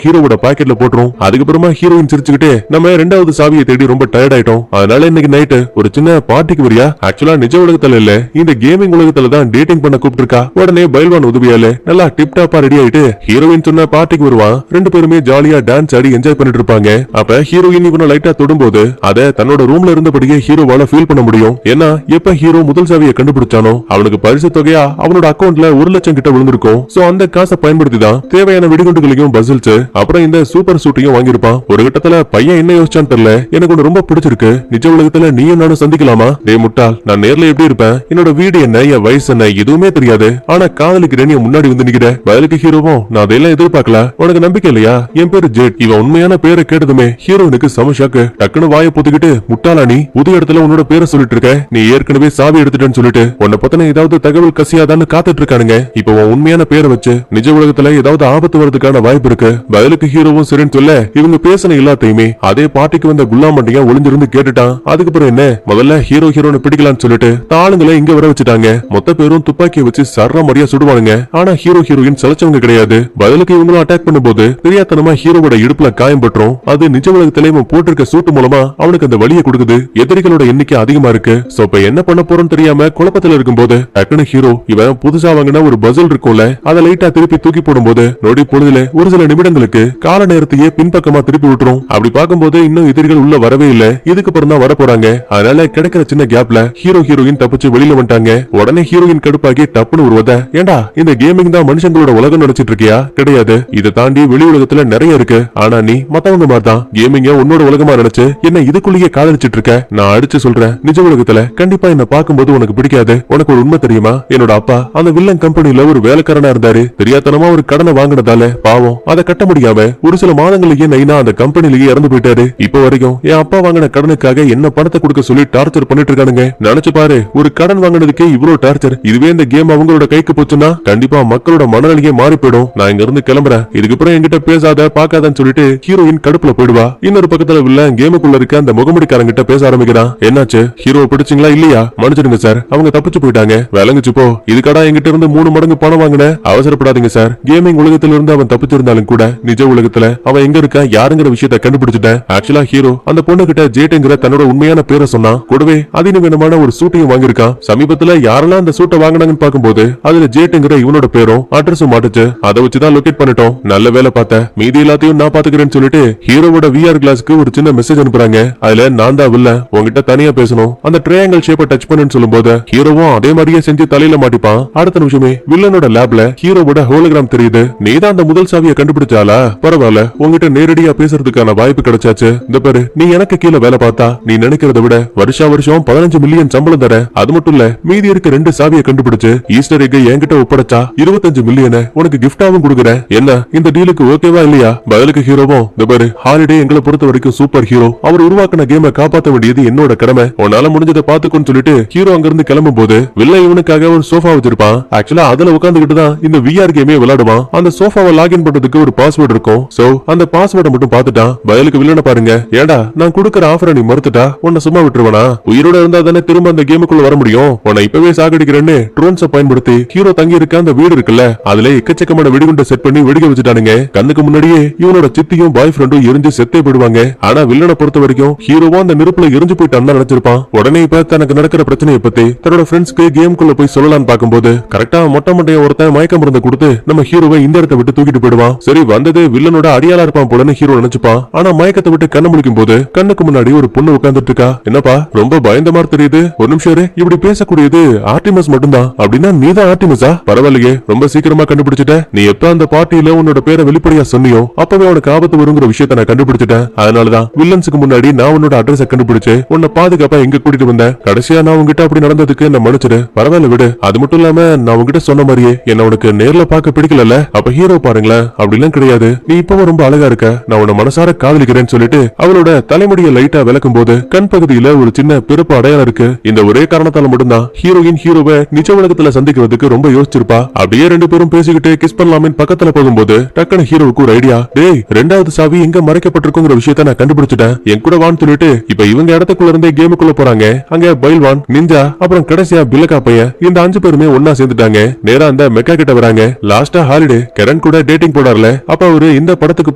ஹீரோவோட பாக்கெட்ல போட்டுரும். அதுக்கப்புறமா ஹீரோயின் சிரிச்சுக்கிட்டே, நம்ம 2வது சாவியை தேடி ரொம்ப டயர்ட் ஆயிட்டோம், அதனால இன்னைக்கு நைட்டு ஒரு சின்ன பார்ட்டிக்கு வரியா? ஆக்சுவலா நிஜ உலகத்துல இல்ல, இந்த கேமிங் உலகத்துல தான் டேட்டிங் பண்ண கூப்பிட்டு. உடனே பைல்வான் உதவியால நல்லா டிப் டாப்பா ரெடி ஆயிட்டு ஹீரோயின் சொன்ன பார்ட்டிக்கு வருவான். 2 பேருமே ஜாலியா டான்ஸ் ஆடி என்ஜாய் பண்ணிட்டு இருப்பாங்க. அப்ப ஹீரோயின் இவனை லைட்டா தொடும்போது அதை தன்னோட ரூம்ல இருந்தபடியே ஹீரோவால ஃபீல் பண்ண முடியும். ஏன்னா எப்ப ஹீரோ முதல் சாவியை கண்டுபிடிச்சானோ அவனுக்கு பரிசு தொகையா அவனோட அக்கௌண்ட்ல 1 லட்சம் கிட்ட விழுந்திருக்கும். சோ அந்த காசை பயன்படுத்தி தான் தேவையான வெடிகுண்டுகளையும் பசில்ஸ் அப்புறம் இந்த சூப்பர் சூட்டையும் வாங்கியிருப்பான். ஒரு கட்டத்துல பையன் என்ன யோசிச்சான்னு தெரியல, எனக்கு ஒண்ணு ரொம்ப பிடிச்சிருக்கு, நிஜ உலகத்துல நீயும் நானும் சந்திக்கலாமா? டே முட்டாள், நான் நேர்ல எப்படி இருப்பேன், என்னோட வீடு என்ன, என் வயசு என்ன எதுவுமே தெரியாது, ஆனா காதலிக்கிறேன் நீ முன்னாடி வந்து நிக்கிற. பதிலுக்கு ஹீரோவும், நான் அதெல்லாம் எதிர்பார்க்கல, உனக்கு நம்பிக்கை இல்லையா? என் பேரு ஜெட். இவன் உண்மையான பேரை கேட்டதுமே ஹீரோனுக்கு சமஷாக்கு. டக்குனு வாயை பொத்துக்கிட்டு, முட்டாளா நீ புது இடத்துல உன்னோட பேரை சொல்லிட்டு இருக்க, நீ ஏற்கனவே சாவி எடுத்துட்டேன்னு சொல்லிட்டு உன்னை பத்தின ஏதாவது தகவல் கசியாதான்னு காத்துட்டு இருக்கானுங்க. இப்ப உன் உண்மையான பேரை வச்சு நிஜ உலகத்துல ஏதாவது ஆபத்து வரதுக்கான வாய்ப்பு இருக்கு. பதிலுக்கு ஹீரோவும் சரின்னு சொல்ல இவங்க பேசின எல்லாத்தையுமே அதே பார்ட்டிக்கு வந்த குல்லாமண்டியா ஒளிஞ்சிருந்து கேட்டுட்டான். அதுக்கப்புறம் என்ன, முதல்ல ஹீரோனை பிடிக்கலாம்னு சொல்லிட்டு ஆளுங்களை இங்க வர வச்சுட்டாங்க. மொத்த பேரும் துப்பாக்கியை வச்சு சர்ற மாதிரியா சுடுவானுங்க. ஆனா ஹீரோயின் சலைச்சவங்க கிடையாது. பதிலுக்கு இவங்களும் அட்டாக் பண்ணும்போது தெரியாதனமா ஹீரோவோட இடுப்புல காயம் பற்றும். அது நிஜ உலகத்திலே போட்டிருக்க சூட்டு மூலமா அவனுக்கு அந்த வலியை கொடுக்குது. எதிரிகளோட எண்ணிக்கை அதிகமா இருக்கு. சோ இப்ப என்ன பண்ண போறோம்னு தெரியாம குழப்பத்துல இருக்கும்போது டக்குனு ஹீரோ இவன் புதுசா வாங்கின ஒரு பசில் இருக்கும்ல, அதை லைட்டா திருப்பி தூக்கி போடும்போது நொடி பொழுதுல ஒரு சில நிமிடங்களுக்கு கால நேரத்தையே பின்பக்கமா திருப்பி விட்டுரும். தெரியும். அப்படி பார்க்கும்போது இன்னும் எதிரிகள் உள்ள வரவே இல்ல, இதுக்கு அப்புறம் தான் வர போறாங்க. அதனால கிடைக்கிற சின்ன கேப்ல ஹீரோயின் தப்பிச்சு வெளியில வந்துட்டாங்க. உடனே ஹீரோயின் கடுப்பாகி டப்புன்னு ஒரு உத, ஏண்டா இந்த கேமிங் தான் மனுஷங்களோட உலகம் நினைச்சிட்டு இருக்கியா? கிடையாது, இதை தாண்டி வெளி உலகத்துல நிறைய இருக்கு. ஆனா நீ மத்தவங்க மாதிரி தான் கேமிங்க உன்னோட உலகமா நினைச்சு என்ன இதுக்குள்ளேயே காதலிச்சிட்டு இருக்க. நான் அடிச்சு சொல்றேன், நிஜ உலகத்துல கண்டிப்பா என்ன பார்க்கும்போது உனக்கு பிடிக்காது. உனக்கு ஒரு உண்மை தெரியுமா? என்னோட அப்பா அந்த வில்லன் கம்பெனில ஒரு வேலைக்காரனா இருந்தாரு. தெரியாதனமா ஒரு கடனை வாங்கினதால பாவம் அதை கட்ட முடியாம ஒரு சில மாதங்களிலேயே நைனா அந்த கம்பெனிலேயே இறந்து போயிட்டாரு. இப்ப வரைக்கும் என் அப்பா வாங்கின கடனுக்காக என்ன பணத்தை கொடுக்க சொல்லி டார்ச்சர் பண்ணிட்டு இருக்கானுங்க. நினைச்சு பாரு, ஒரு கடன் வாங்கினதுக்கே இவ்வளவு டார்ச்சர். இதுவே இந்த கேம் அவங்களோட கைக்கு போச்சுன்னா கண்டிப்பா மக்களோட மனநிலையே மாறி போயிடும். நான் இங்க இருந்து கிளம்புறேன், இதுக்கப்புறம் என்கிட்ட பேசாத பாக்காதன்னு சொல்லிட்டு ஹீரோயின் கடுப்புல போயிடுவா. இன்னொரு பக்கத்துல வில்லன் கேமுக்குள்ள இருக்க அந்த முகமுடிக்காரங்கிட்ட பேச ஆரம்பிக்கிறான். என்னாச்சு, ஹீரோவை பிடிச்சிங்களா இல்லையா? மன்னிச்சிடுங்க சார், அவங்க தப்பிச்சு போயிட்டாங்க. விளங்குச்சு போ. இதுக்கடா என்கிட்ட இருந்து 3 மடங்கு பணம் வாங்கின. அவசரப்படாதீங்க சார், கேமிங் உலகத்துல இருந்து அவன் தப்பிச்சிருந்தாலும் கூட நிஜ உலகத்துல அவன் எங்க இருக்கா யாருங்கிற விஷயத்தை கண்டுபிடிச்சிட்டேன். ஆக்சுவலா ஹீரோ அந்த பொண்ணு கிட்ட ஜேட்டுங்கிற தன்னோட உண்மையான பேரை சொன்னான். கூடவே அதிநவீனமான ஒரு சூட்டையும் வாங்கியிருக்கான். சமீபத்துல யாரெல்லாம் அந்த சூட்டை வாங்கினாங்கன்னு பார்க்கும்போது அதுல ஜேட்டுங்கிற இவனோட பேரும் அட்ரஸும் மாட்டுச்சு. அதை வச்சுதான் லொகேட் பண்ணிட்டோம். நல்ல வேலை பார்த்த, மீதி எல்லாத்தையும் நான் பாத்துக்கிறேன்னு சொல்லிட்டு ஹீரோவோட VR கிளாஸ்க்கு ஒரு சின்ன மெசேஜ் அனுப்புறாங்க. அதுல நான் தான் வில்ல, உங்ககிட்ட தனியா பேசணும், அந்த ட்ரையாங்கிள் ஷேப்பை டச் பண்ணுன்னு சொல்லும்போது ஹீரோவும் அதே மாதிரியே செஞ்சு தலையில மாட்டிப்பான். அடுத்த நிமிஷமே வில்லனோட லேப்ல ஹீரோவோட ஹோலோகிராம் தெரியுது. நீதான் அந்த முதல் சாவியை கண்டுபிடிச்சாலா? பரவாயில்ல, உங்ககிட்ட நேரடியா பேசுறதுக்கான வாய்ப்பு கிடைச்சாச்சு. இந்த பாரு, நீ எனக்கு கீழே வேலை பார்த்தா நீ நினைக்கிறத விட வருஷம் 15 மில்லியன் சம்பளம் தர. அது மட்டும் இல்ல, மீதி இருக்க 2 சாவியை கண்டுபிடிச்சு ஈஸ்டர் எக் என்கிட்ட ஒப்படைச்சா 25 மில்லியன் உனக்கு கிஃப்டாவும் கொடுக்குறேன். என்ன இந்த டீலுக்கு ஓகேவா இல்லையா? பதிலுக்கு ஹீரோவும், இந்த பாரு, ஹாலிடே எங்களை பொறுத்த வரைக்கும் சூப்பர் ஹீரோ. அவர் உருவாக்கின கேமை காப்பாற்ற வேண்டியது என்னோட கடமை. உன்னால முடிஞ்சதை பாத்துக்கோன்னு சொல்லிட்டு ஹீரோ அங்கிருந்து கிளம்பும் போது வில்ல இவனுக்காக ஒரு சோஃபா வச்சிருப்பான். ஆக்சுவலா அதுல உட்காந்துக்கிட்டு தான் இந்த VR கேமே விளையாடுவான். அந்த சோஃபாவை லாகின் பண்றதுக்கு ஒரு பாஸ்வேர்டு இருக்கும். சோ அந்த பாஸ்வேர்டை மட்டும் பாத்துட்டான். பதிலுக்கு வில்லனை பாருங்க, ஏண்டா நான் கொடுக்கற ஆஃபரை நீ மறுத்துட்டா உன்னை சும்மா விட்டுருவனா? உயிரோட இருந்தா தானே திரும்ப அந்த கேமுக்குள்ள வர முடியும். உன்னை இப்பவே சாகடிக்கிறேன்னு ட்ரோன்ஸை பயன்படுத்தி ஹீரோ தங்கி இருக்க அந்த வீடு இருக்குல்ல, அதுல எக்கச்சக்கமான வெடிகுண்டை செட் பண்ணி வெடிக்க வச்சுட்டானுங்க. கண்ணுக்கு முன்னாடியே இவனோட சித்தியும் பாய் ஃப்ரெண்டும் எரிஞ்சு செத்தே போயிடுவாங்க. ஆனா வில்லனை பொறுத்த வரைக்கும் ஹீரோவா அந்த நெருப்புல எரிஞ்சு போயிட்டான்னு நினைச்சிருப்பான். உடனே இப்ப தனக்கு நடக்கிற பிரச்சனையை பத்தி தன்னோட ஃப்ரெண்ட்ஸ்க்கு கேமுக்குள்ள போய் சொல்லலாம்னு பார்க்கும்போது கரெக்டா மொட்டை மண்டைய ஒருத்தன் மயக்க மருந்து கொடுத்து நம்ம ஹீரோவை இந்த இடத்தை விட்டு தூக்கிட்டு போயிடுவான். சரி, வந்தது வில்லனோட அடியாளா இருப்பான் போலன்னு ஹீரோ நினைச்சுப்பான். ஆனா மயக்கத்தை விட்டு கண்ண முடிக்கும் போது கண்ணுக்கு முன்னாடி ஒரு பொண்ணு உட்கார்ந்துட்டு இருக்கா. என்னப்பா ரொம்ப பயந்த மாதிரி தெரியுது? ஒரு நிமிஷம் இப்படி பேசக்கூடியது ஆர்டிமஸ் மட்டும்தான். அப்படின்னா நீதான் ஆர்டிமஸா? பரவாயில்லையே, ரொம்ப சீக்கிரமா கண்டுபிடிச்சிட்ட. நீ எப்ப அந்த பார்ட்டியில உன்னோட பேரை வெளிப்படையா சொன்னியோ அப்பவே உனக்கு ஆபத்து வருங்கிற விஷயத்த நான் கண்டுபிடிச்சிட்டேன். அதனாலதான் வில்லன்ஸுக்கு முன்னாடி நான் உன்னோட அட்ரஸ கண்டுபிடிச்சு உன்னை பாதுகாப்பா எங்க கூட்டிட்டு வந்தேன். கடைசியா நான் உங்ககிட்ட அப்படி நடந்ததுக்கு என்ன மன்னிச்சிடு. பரவாயில்ல விடு. அது மட்டும் இல்லாம நான் உங்ககிட்ட சொன்ன மாதிரியே என்ன உனக்கு நேர்ல பார்க்க பிடிக்கல. அப்ப ஹீரோ பாருங்களேன், அப்படிலாம் கிடையாது. நீ இப்பவும் ரொம்ப அழகா இருக்க, நான் உன்னை மனசார காதலிக்கிறேன்னு சொல்லிட்டு அவளோட தலைமுடியை லைட்டா விளக்கும் போது கண் பகுதியில ஒரு சின்ன பிறப்பு அடையாளம் இருக்கு. இந்த ஒரே காரணத்தால மட்டும்தான் ஹீரோயின் ஹீரோவை நிஜ உலகத்துல சந்திக்கிறதுக்கு ரொம்ப யோசிச்சிருப்பா. அப்படியே 2 பேரும் பேசிக்கிட்டு கிஸ் பண்ணலாமே பக்கத்துல போகும்போது டக்குனு ஹீரோவுக்கு ஒரு ஐடியா. டேய், 2வது சாவி எங்க மறைக்கப்பட்டிருக்குங்கிற விஷயத்த நான் கண்டுபிடிச்சிட்டேன், என் கூட வான்னு சொல்லிட்டு இப்ப இவங்க இடத்துக்குள்ள இருந்தே கேமுக்குள்ள போறாங்க. அங்க பைல்வான், நிஞ்சா, அப்புறம் கடைசியா பில்லக்கா பையன், இந்த 5 பேருமே ஒன்னா சேர்ந்துட்டாங்க. நேரா அந்த மெக்கா கிட்ட வராங்க. லாஸ்டா ஹாலிடே கரண் கூட டேட்டிங் போனார்ல, அப்ப அவரு இந்த படத்துக்கு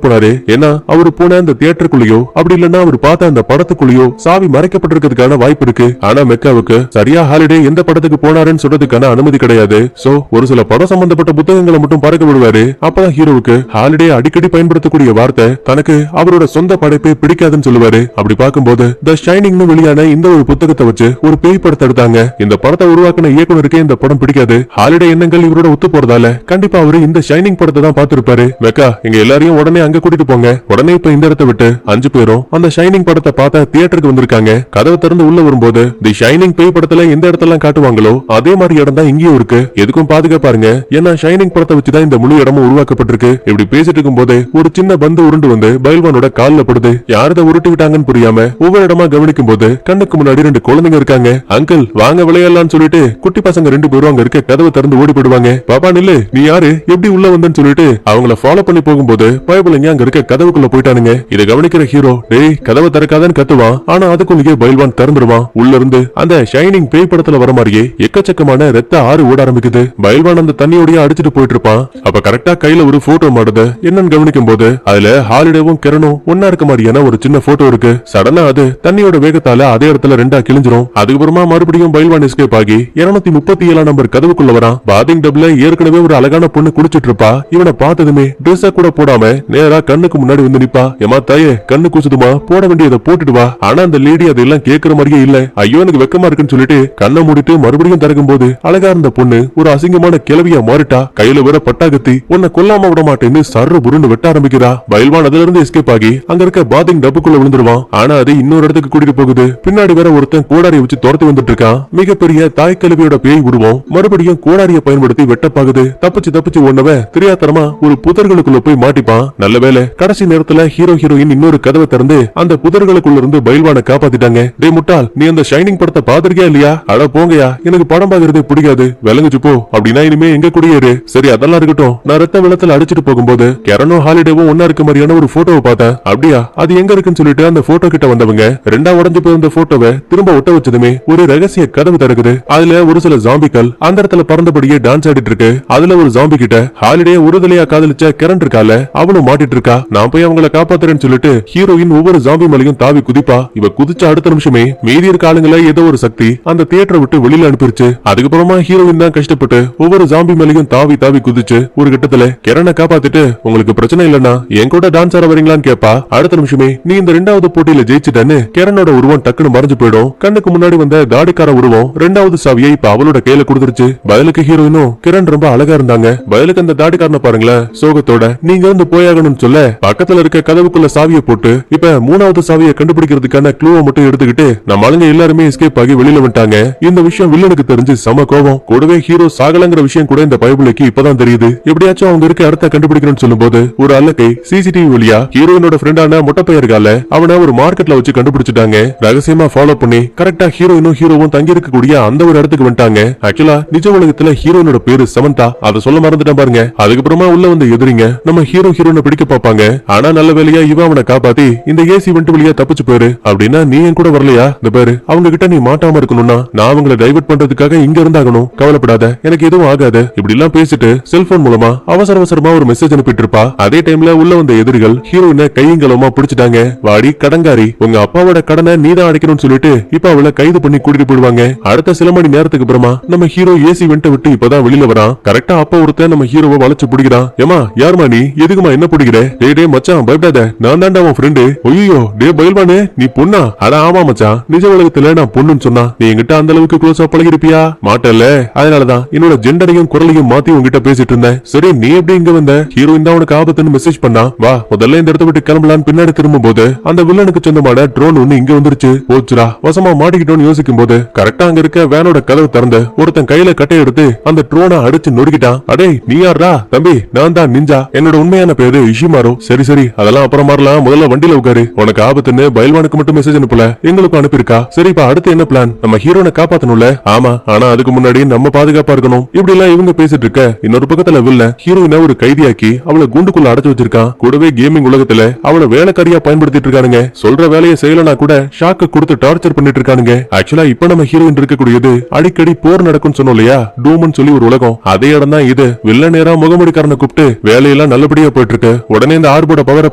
போனாரு. ஏன்னா அவரு போன அந்த தியேட்டருக்குள்ளயோ அப்படி இல்லன்னா அவர் பார்த்த அந்த படத்துக்குள்ளயோ சாவி மறைக்கப்பட்டிருக்கிறதுக்கான வாய்ப்பு இருக்கு. ஆனா மெக்காவுக்கு சரியா ஹாலிடே எந்த படத்துக்கு போனாருன்னு சொல்றதுக்கான அனுமதி கிடையாது. சோ ஒரு சில படம் சம்பந்தப்பட்ட புத்தகங்களை மட்டும் பறக்க விடுவாரு. அப்பதான் ஹீரோவுக்கு ஹாலிடே அடிக்கடி பயன்படுத்தக்கூடிய வார்த்தை தனக்கு அவரோட சொந்த படைப்பே பிடிக்காதுன்னு சொல்லுவாரு. அப்படி பார்க்கும்போது தி ஷைனிங்னு வெளியான இந்த ஒரு புத்தகத்தை வச்சு ஒரு பேய் படத்தை எடுத்தாங்க. இந்த படத்தை உருவாக்கின இயக்குனருக்கே இந்த படம் பிடிக்காது. ஹாலிடே எண்ணங்கள் இவரோட ஒத்து போறதால கண்டிப்பா அவரு இந்த ஷைனிங் படத்தை தான் பார்த்திருப்பாரு. மெக்கா, எங்க எல்லாரையும் உடனே அங்க கூட்டிட்டு போங்க. உடனே இப்ப இந்த இடத்தை விட்டு 5 பேரும் அந்த ஷைனிங் படத்தை பார்த்த தியேட்டருக்கு வந்திருக்காங்க. கதவை திறந்து உள்ள வரும்போது தி ஷைனிங் பேய் படத்துல எந்த இடத்துல காட்டுவாங்களோ அதே மாதிரி இடம் தான் இங்கேயும் இருக்கு. எதுக்கும் பாதுகாப்பாருங்க, ஏன்னா ஷைனிங் படத்தை வச்சுதான் இந்த முழு இடமும் உருவாக்கப்பட்டிருக்கு. இப்படி பேசிட்டு இருக்கும் போது ஒரு சின்ன பந்து உருண்டு வந்து பைல்வானோட கால்ல படுது. யாரத உருட்டி விட்டாங்கன்னு புரியாம ஒவ்வொரு இடமா கவனிக்கும் போது கண்ணுக்கு முன்னாடி 2 குழந்தைங்க இருக்காங்க. அங்கிள் வாங்க விளையாடலாம்னு சொல்லிட்டு குட்டி பசங்க 2 பேரும் அங்க இருக்க கதவை திறந்து ஓடி போயிடுவாங்க. பாப்பா நில்லு, நீ யாரு, எப்படி உள்ள வந்தன்னு சொல்லிட்டு அவங்கள ஃபாலோ பண்ணி போகும்போது பயபுலைங்க அங்க இருக்க கதவுக்குள்ள போயிட்டானுங்க. இதை கவனிக்கிற ஹீரோ, டேய் கதவை திறக்காதன்னு கத்துவான். ஆனா அதுக்குள்ளேயே பைல்வான் திறந்துருவான். உள்ள இருந்து அந்த ஷைனிங் பேய் படத்துல வர மாதிரியே எக்கச்சக்கமான ரத்த ஆறு ஓட ஆரம்பிக்குது. பைல்வான் அந்த தண்ணியோடய அடிச்சிட்டு போயிட்டு இருப்பான். அப்ப கரெக்டா கையில ஒரு போட்டோ மாடுது. என்னன்னு கவனிக்கும் போது அதுல ஹாலிடேவும் கிரணும் ஒன்னா இருக்க மாதிரியான ஒரு சின்ன போட்டோ இருக்கு. சடனா அது தண்ணியோட வேகத்தால அதே இடத்துல 2ஆ கிழிஞ்சிரும். அதுக்கப்புறமா மறுபடியும் பைல்வான் எஸ்கேப் ஆகி 237 நம்பர் கதவுக்குள்ள வரான். பாதிங் டப்ல ஏற்கனவே ஒரு அழகான பொண்ணு குடிச்சிட்டு இருப்பா. இவனை பார்த்ததுமே ட்ரெஸ்ஸ கூட போடாம நேரா கண்ணுக்கு முன்னாடி வந்து நிப்பா. ஏமா தாயே கண்ணு கூசுதுமா, போட வேண்டியதை போட்டுட்டு வா. ஆனா அந்த லேடி அதெல்லாம் கேக்குற மாதிரியே இல்ல. ஐயோ எனக்கு வெக்கமா இருக்குன்னு சொல்லிட்டு கண்ணை மூடிட்டு மறுபடியும் திறக்கும் போது அழகா இருந்த பொண்ணு ஒரு அசிங்கமான கிளவியா மாறிட்டா. கையில வேற பட்டாகத்தி. உன்னை கொல்லாம விட மாட்டேன்னு சர்ற புருண்டு வெட்ட ஆரம்பிக்கிறா. பயில்வான் அதுல இருந்து எஸ்கேப் ஆகி அங்க இருக்க பாத்திங் டப்புக்குள்ள விழுந்துருவான். ஆனா அது இன்னொரு இடத்துக்கு கூட்டிட்டு போகுது. பின்னாடி வேற ஒருத்தன் கோடாரியை வச்சு துரத்தி வந்துட்டு இருக்கான். மிகப்பெரிய தாய் கிளவியோட பேய் உருவம் மறுபடியும் கோடாரியை பயன்படுத்தி வெட்டப்பாகுது. தப்பிச்சு ஒன்னவன் தெரியாதனமா ஒரு புதர்களுக்குள்ள போய் மாட்டிப்பான். நல்ல வேளை கடைசி நேரத்துல ஹீரோயின் இன்னொரு கதவை திறந்து அந்த புதர்களுக்குள்ள இருந்து பயில்வானை காப்பாத்திட்டாங்க. டே முட்டாள், நீ அந்த ஷைனிங் படத்தை பாத்திருக்கியா இல்லையா? அட போங்கயா, எனக்கு படம் பாக்குறதே பிடிக்காது, விளங்குச்சு போ. அப்படின்னா இனிமே எங்க குடியேறு. சரி அதெல்லாம் இருக்கட்டும். நான் ரத்த வெள்ளத்துல அடிச்சிட்டு போகும்போது கரனும் ஹாலிடேவும் ஒன்னா இருக்க மாதிரியான ஒரு போட்டோவை பார்த்தேன். அப்படியா, அது எங்க இருக்குன்னு சொல்லிட்டு அந்த போட்டோ கிட்ட வந்தவங்க ரெண்டா உடஞ்சு போயிருந்த போட்டோவை திரும்ப ஒட்ட வச்சதுமே ஒரு ரகசிய கதவு திறக்குது. அதுல ஒரு சில ஜாம்பிகள் அந்த இடத்துல பறந்தபடியே டான்ஸ் ஆடிட்டு இருக்கு. அதுல ஒரு ஜாம்பி கிட்ட ஹாலிடே உறுதலையா காதலிச்ச கரண்ட் இருக்கால, அவளும் மாட்டிட்டு இருக்கா. நான் போய் அவங்கள காப்பாத்துறேன்னு சொல்லிட்டு ஹீரோயின் ஒவ்வொரு ஜாம்பி மேலையும் தாவி குதிப்பா. இவ குதிச்ச அடுத்த நிமிஷமே மீதி இருக்க ஆளுங்களை ஏதோ ஒரு சக்தி அந்த தியேட்டரை விட்டு வெளியில அனுப்பிருச்சு. அதுக்கப்புறமா ஹீரோயின் தான் கஷ்டப்பட்டு ஒவ்வொரு ஜாம்பி மேலையும் தாவி குதிச்சு ஒரு கட்டத்துல கரனை காப்பாத்திட்டு, உங்களுக்கு பிரச்சனை இல்லன்னா என் கூட டான்ஸ் ஆட வரீங்களான்னு கேப்பா. அடுத்த நிமிஷமே நீ இந்த ரெண்டாவது போட்டியில ஜெயிச்சுட்டேன்னு கரனோட உருவம் டக்குன்னு மறைஞ்சு போயிடும். கண்ணுக்கு முன்னாடி வந்த தாடிக்கார உருவம் ரெண்டாவது சாவியை இப்ப அவளோட கையில கொடுத்துருச்சு. பதிலுக்கு ஹீரோயினும் கிரண் ரொம்ப அழகா இருந்தாங்க. பதிலுக்கு அந்த தாடிக்காரனை பாருங்களேன், சோகத்தோட நீங்க வந்து போயாகணும்னு சொல்ல பக்கத்துல இருக்க கதவுக்குள்ள சாவியை போட்டு இப்ப மூணாவது சாவியை கண்டுபிடிக்கிறதுக்கான க்ளூவை மட்டும் எடுத்துக்கிட்டு நம்ம ஆளுங்க எல்லாருமே எஸ்கேப் ஆகி வெளியில வந்துட்டாங்க. இந்த விஷயம் வில்லனுக்கு தெரிஞ்சு சம கோபம். கூடவே ஹீரோ சாகலங்கிற விஷயம் கூட இந்த பைபிளுக்கு இப்பதான் தெரியுது. எப்படியாச்சும் அவங்க இருக்க இடத்த கண்டுபிடிக்கணும்னு சொல்லும் போது ஒரு அல்லக்கை சிசிடிவி வழியா ஹீரோயினோட ஃப்ரெண்டான முட்டப்பைய இருக்கால அவனை ஒரு மார்க்கெட்ல வச்சு கண்டுபிடிச்சிட்டாங்க. ரகசியமா ஃபாலோ பண்ணி கரெக்டா ஹீரோவும் தங்கி இருக்கக்கூடிய அந்த ஒரு இடத்துக்கு வந்துட்டாங்க. ஆக்சுவலா நிஜ உலகத்துல ஹீரோயினோட பேரு சமந்தா. அதை சொல்ல மறந்துட்டேன் பாருங்க. அதுக்கப்புறமா உள்ள வந்து எதிரிங்க நம்ம ஹீரோயினை பிடிக்க பாப்பாங்க. ஆனா நல்ல வேலையா இவன் அவனை காப்பாத்தி இந்த ஏசி வெண்ட் வழியா தப்பிச்சு போயிரு. அப்படின்னா நீ என் கூட வரலையா? இந்த பேரு அவங்க கிட்ட நீ மாட்டாம இருக்கணும்னா நான் அவங்களை டைவர்ட் பண்றதுக்காக இங்க இருந்தாகணும். கவலைப்படாத, எனக்கு எதுவும் ஆகாது. இப்படி எல்லாம் பேசிட்டு செல்போன் மூலமா அவசரமா ஒரு மெசேஜ் அனுப்பிட்டு இருப்பா. அதே டைம்ல உள்ள வந்த எதிரிகள் ஹீரோயினை கையங்கலமா பிடிச்சிட்டாங்க. வாடி கடங்காரி, உங்க அப்பாவோட கடனை நீதான் அடைக்கணும்னு சொல்லிட்டு இப்ப அவளை கைது பண்ணி கூட்டிட்டு போயிடுவாங்க. அடுத்த சில மணி நேரத்துக்கு அப்புறமா நம்ம ஹீரோ ஏசி வெண்ட விட்டு இப்பதான் வெளியில வரான். கரெக்டா அப்ப ஒருத்தன் நம்ம ஹீரோவை வளைச்சு பிடிக்கிறான். ஏமா யாருமா நீ, எதுக்குமா என்ன பிடிக்கிற? டே மச்சான் பயப்படாத, நான் தாண்டா உன் ஃப்ரெண்டு. ஐயோ டே பயில்வானே, நீ பொண்ணா? அட ஆமா மச்சான், நிஜ உலகத்துல நான் பொண்ணுன்னு சொன்னா நீ என்கிட்ட அந்த அளவுக்கு க்ளோஸா பழகிருப்பியா? மாட்டல, அதனாலதான் என்னோட ஜெண்டரையும் குரலையும் மாத்தி உங்ககிட்ட பேசிட்டு இருந்தேன். சரி நீ எப்படி இங்க வந்த? ஹீரோயின் தான் உனக்கு ஆபத்துன்னு மெசேஜ் பண்ணா. வா முதல்ல இந்த இடத்த விட்டு கிளம்பலான்னு பின்னாடி திரும்பும் போது அந்த வில்லனுக்கு சொந்தமான ட்ரோன் ஒண்ணு இங்க வந்துருச்சு. போச்சுரா, வசமா மாட்டிக்கிட்டோன்னு யோசிக்கும் போது கரெக்டா அங்க இருக்க வேனோட கதவு திறந்து ஒருத்தன் கையில கட்டை எடுத்து அந்த ட்ரோனை அடிச்சு நொறுக்கிட்டான். அடே நீ யாரா? தம்பி நான் தான் நிஞ்சா, என்னோட உண்மையான பேரு இஷிமாரோ. சரி அதெல்லாம் அப்புறம் மாறலாம், முதல்ல வண்டியில உட்காரு. உனக்கு ஆபத்துன்னு பயில்வானுக்கு மட்டும் மெசேஜ் அனுப்பல, எங்களுக்கும் அனுப்பியிருக்கா. சரி இப்ப அடுத்து என்ன பிளான்? நம்ம ஹீரோனை காப்பாத்தணும்ல? ஆமா, ஆனா அதுக்கு முன்னாடி நம்ம பாதுகாப்பா இருக்கணும். இப்படி எல்லாம் இவங்க பேசிட்டு இருக்க இன்னொரு பக்கத்துல வில்ல ஹீரோயினை ஒரு கைதியாக்கி அவளை குண்டுக்குள்ள அடைச்சு வச்சிருக்கான். கூடவே கேமிங் உலகத்துல அவளை வேலைக்காரியா பயன்படுத்திட்டு இருக்கானுங்க. சொல்ற வேலையை செய்யலனா கூட ஷாக்க கொடுத்து டார்ச்சர் பண்ணிட்டு இருக்கானுங்க. ஆக்சுவலா இப்ப நம்ம ஹீரோயின் இருக்கக்கூடியது அடிக்கடி போர் நடக்கும் சொன்னோம் இல்லையா, டூம்னு சொல்லி ஒரு உலகம். அதே இடம் தான் இது. வில்ல நேரா முகமுடிக்காரனை கூப்பிட்டு வேலையெல்லாம் நல்லபடியா போயிட்டு இருக்கு, உடனே இந்த ஆர்போட பவரை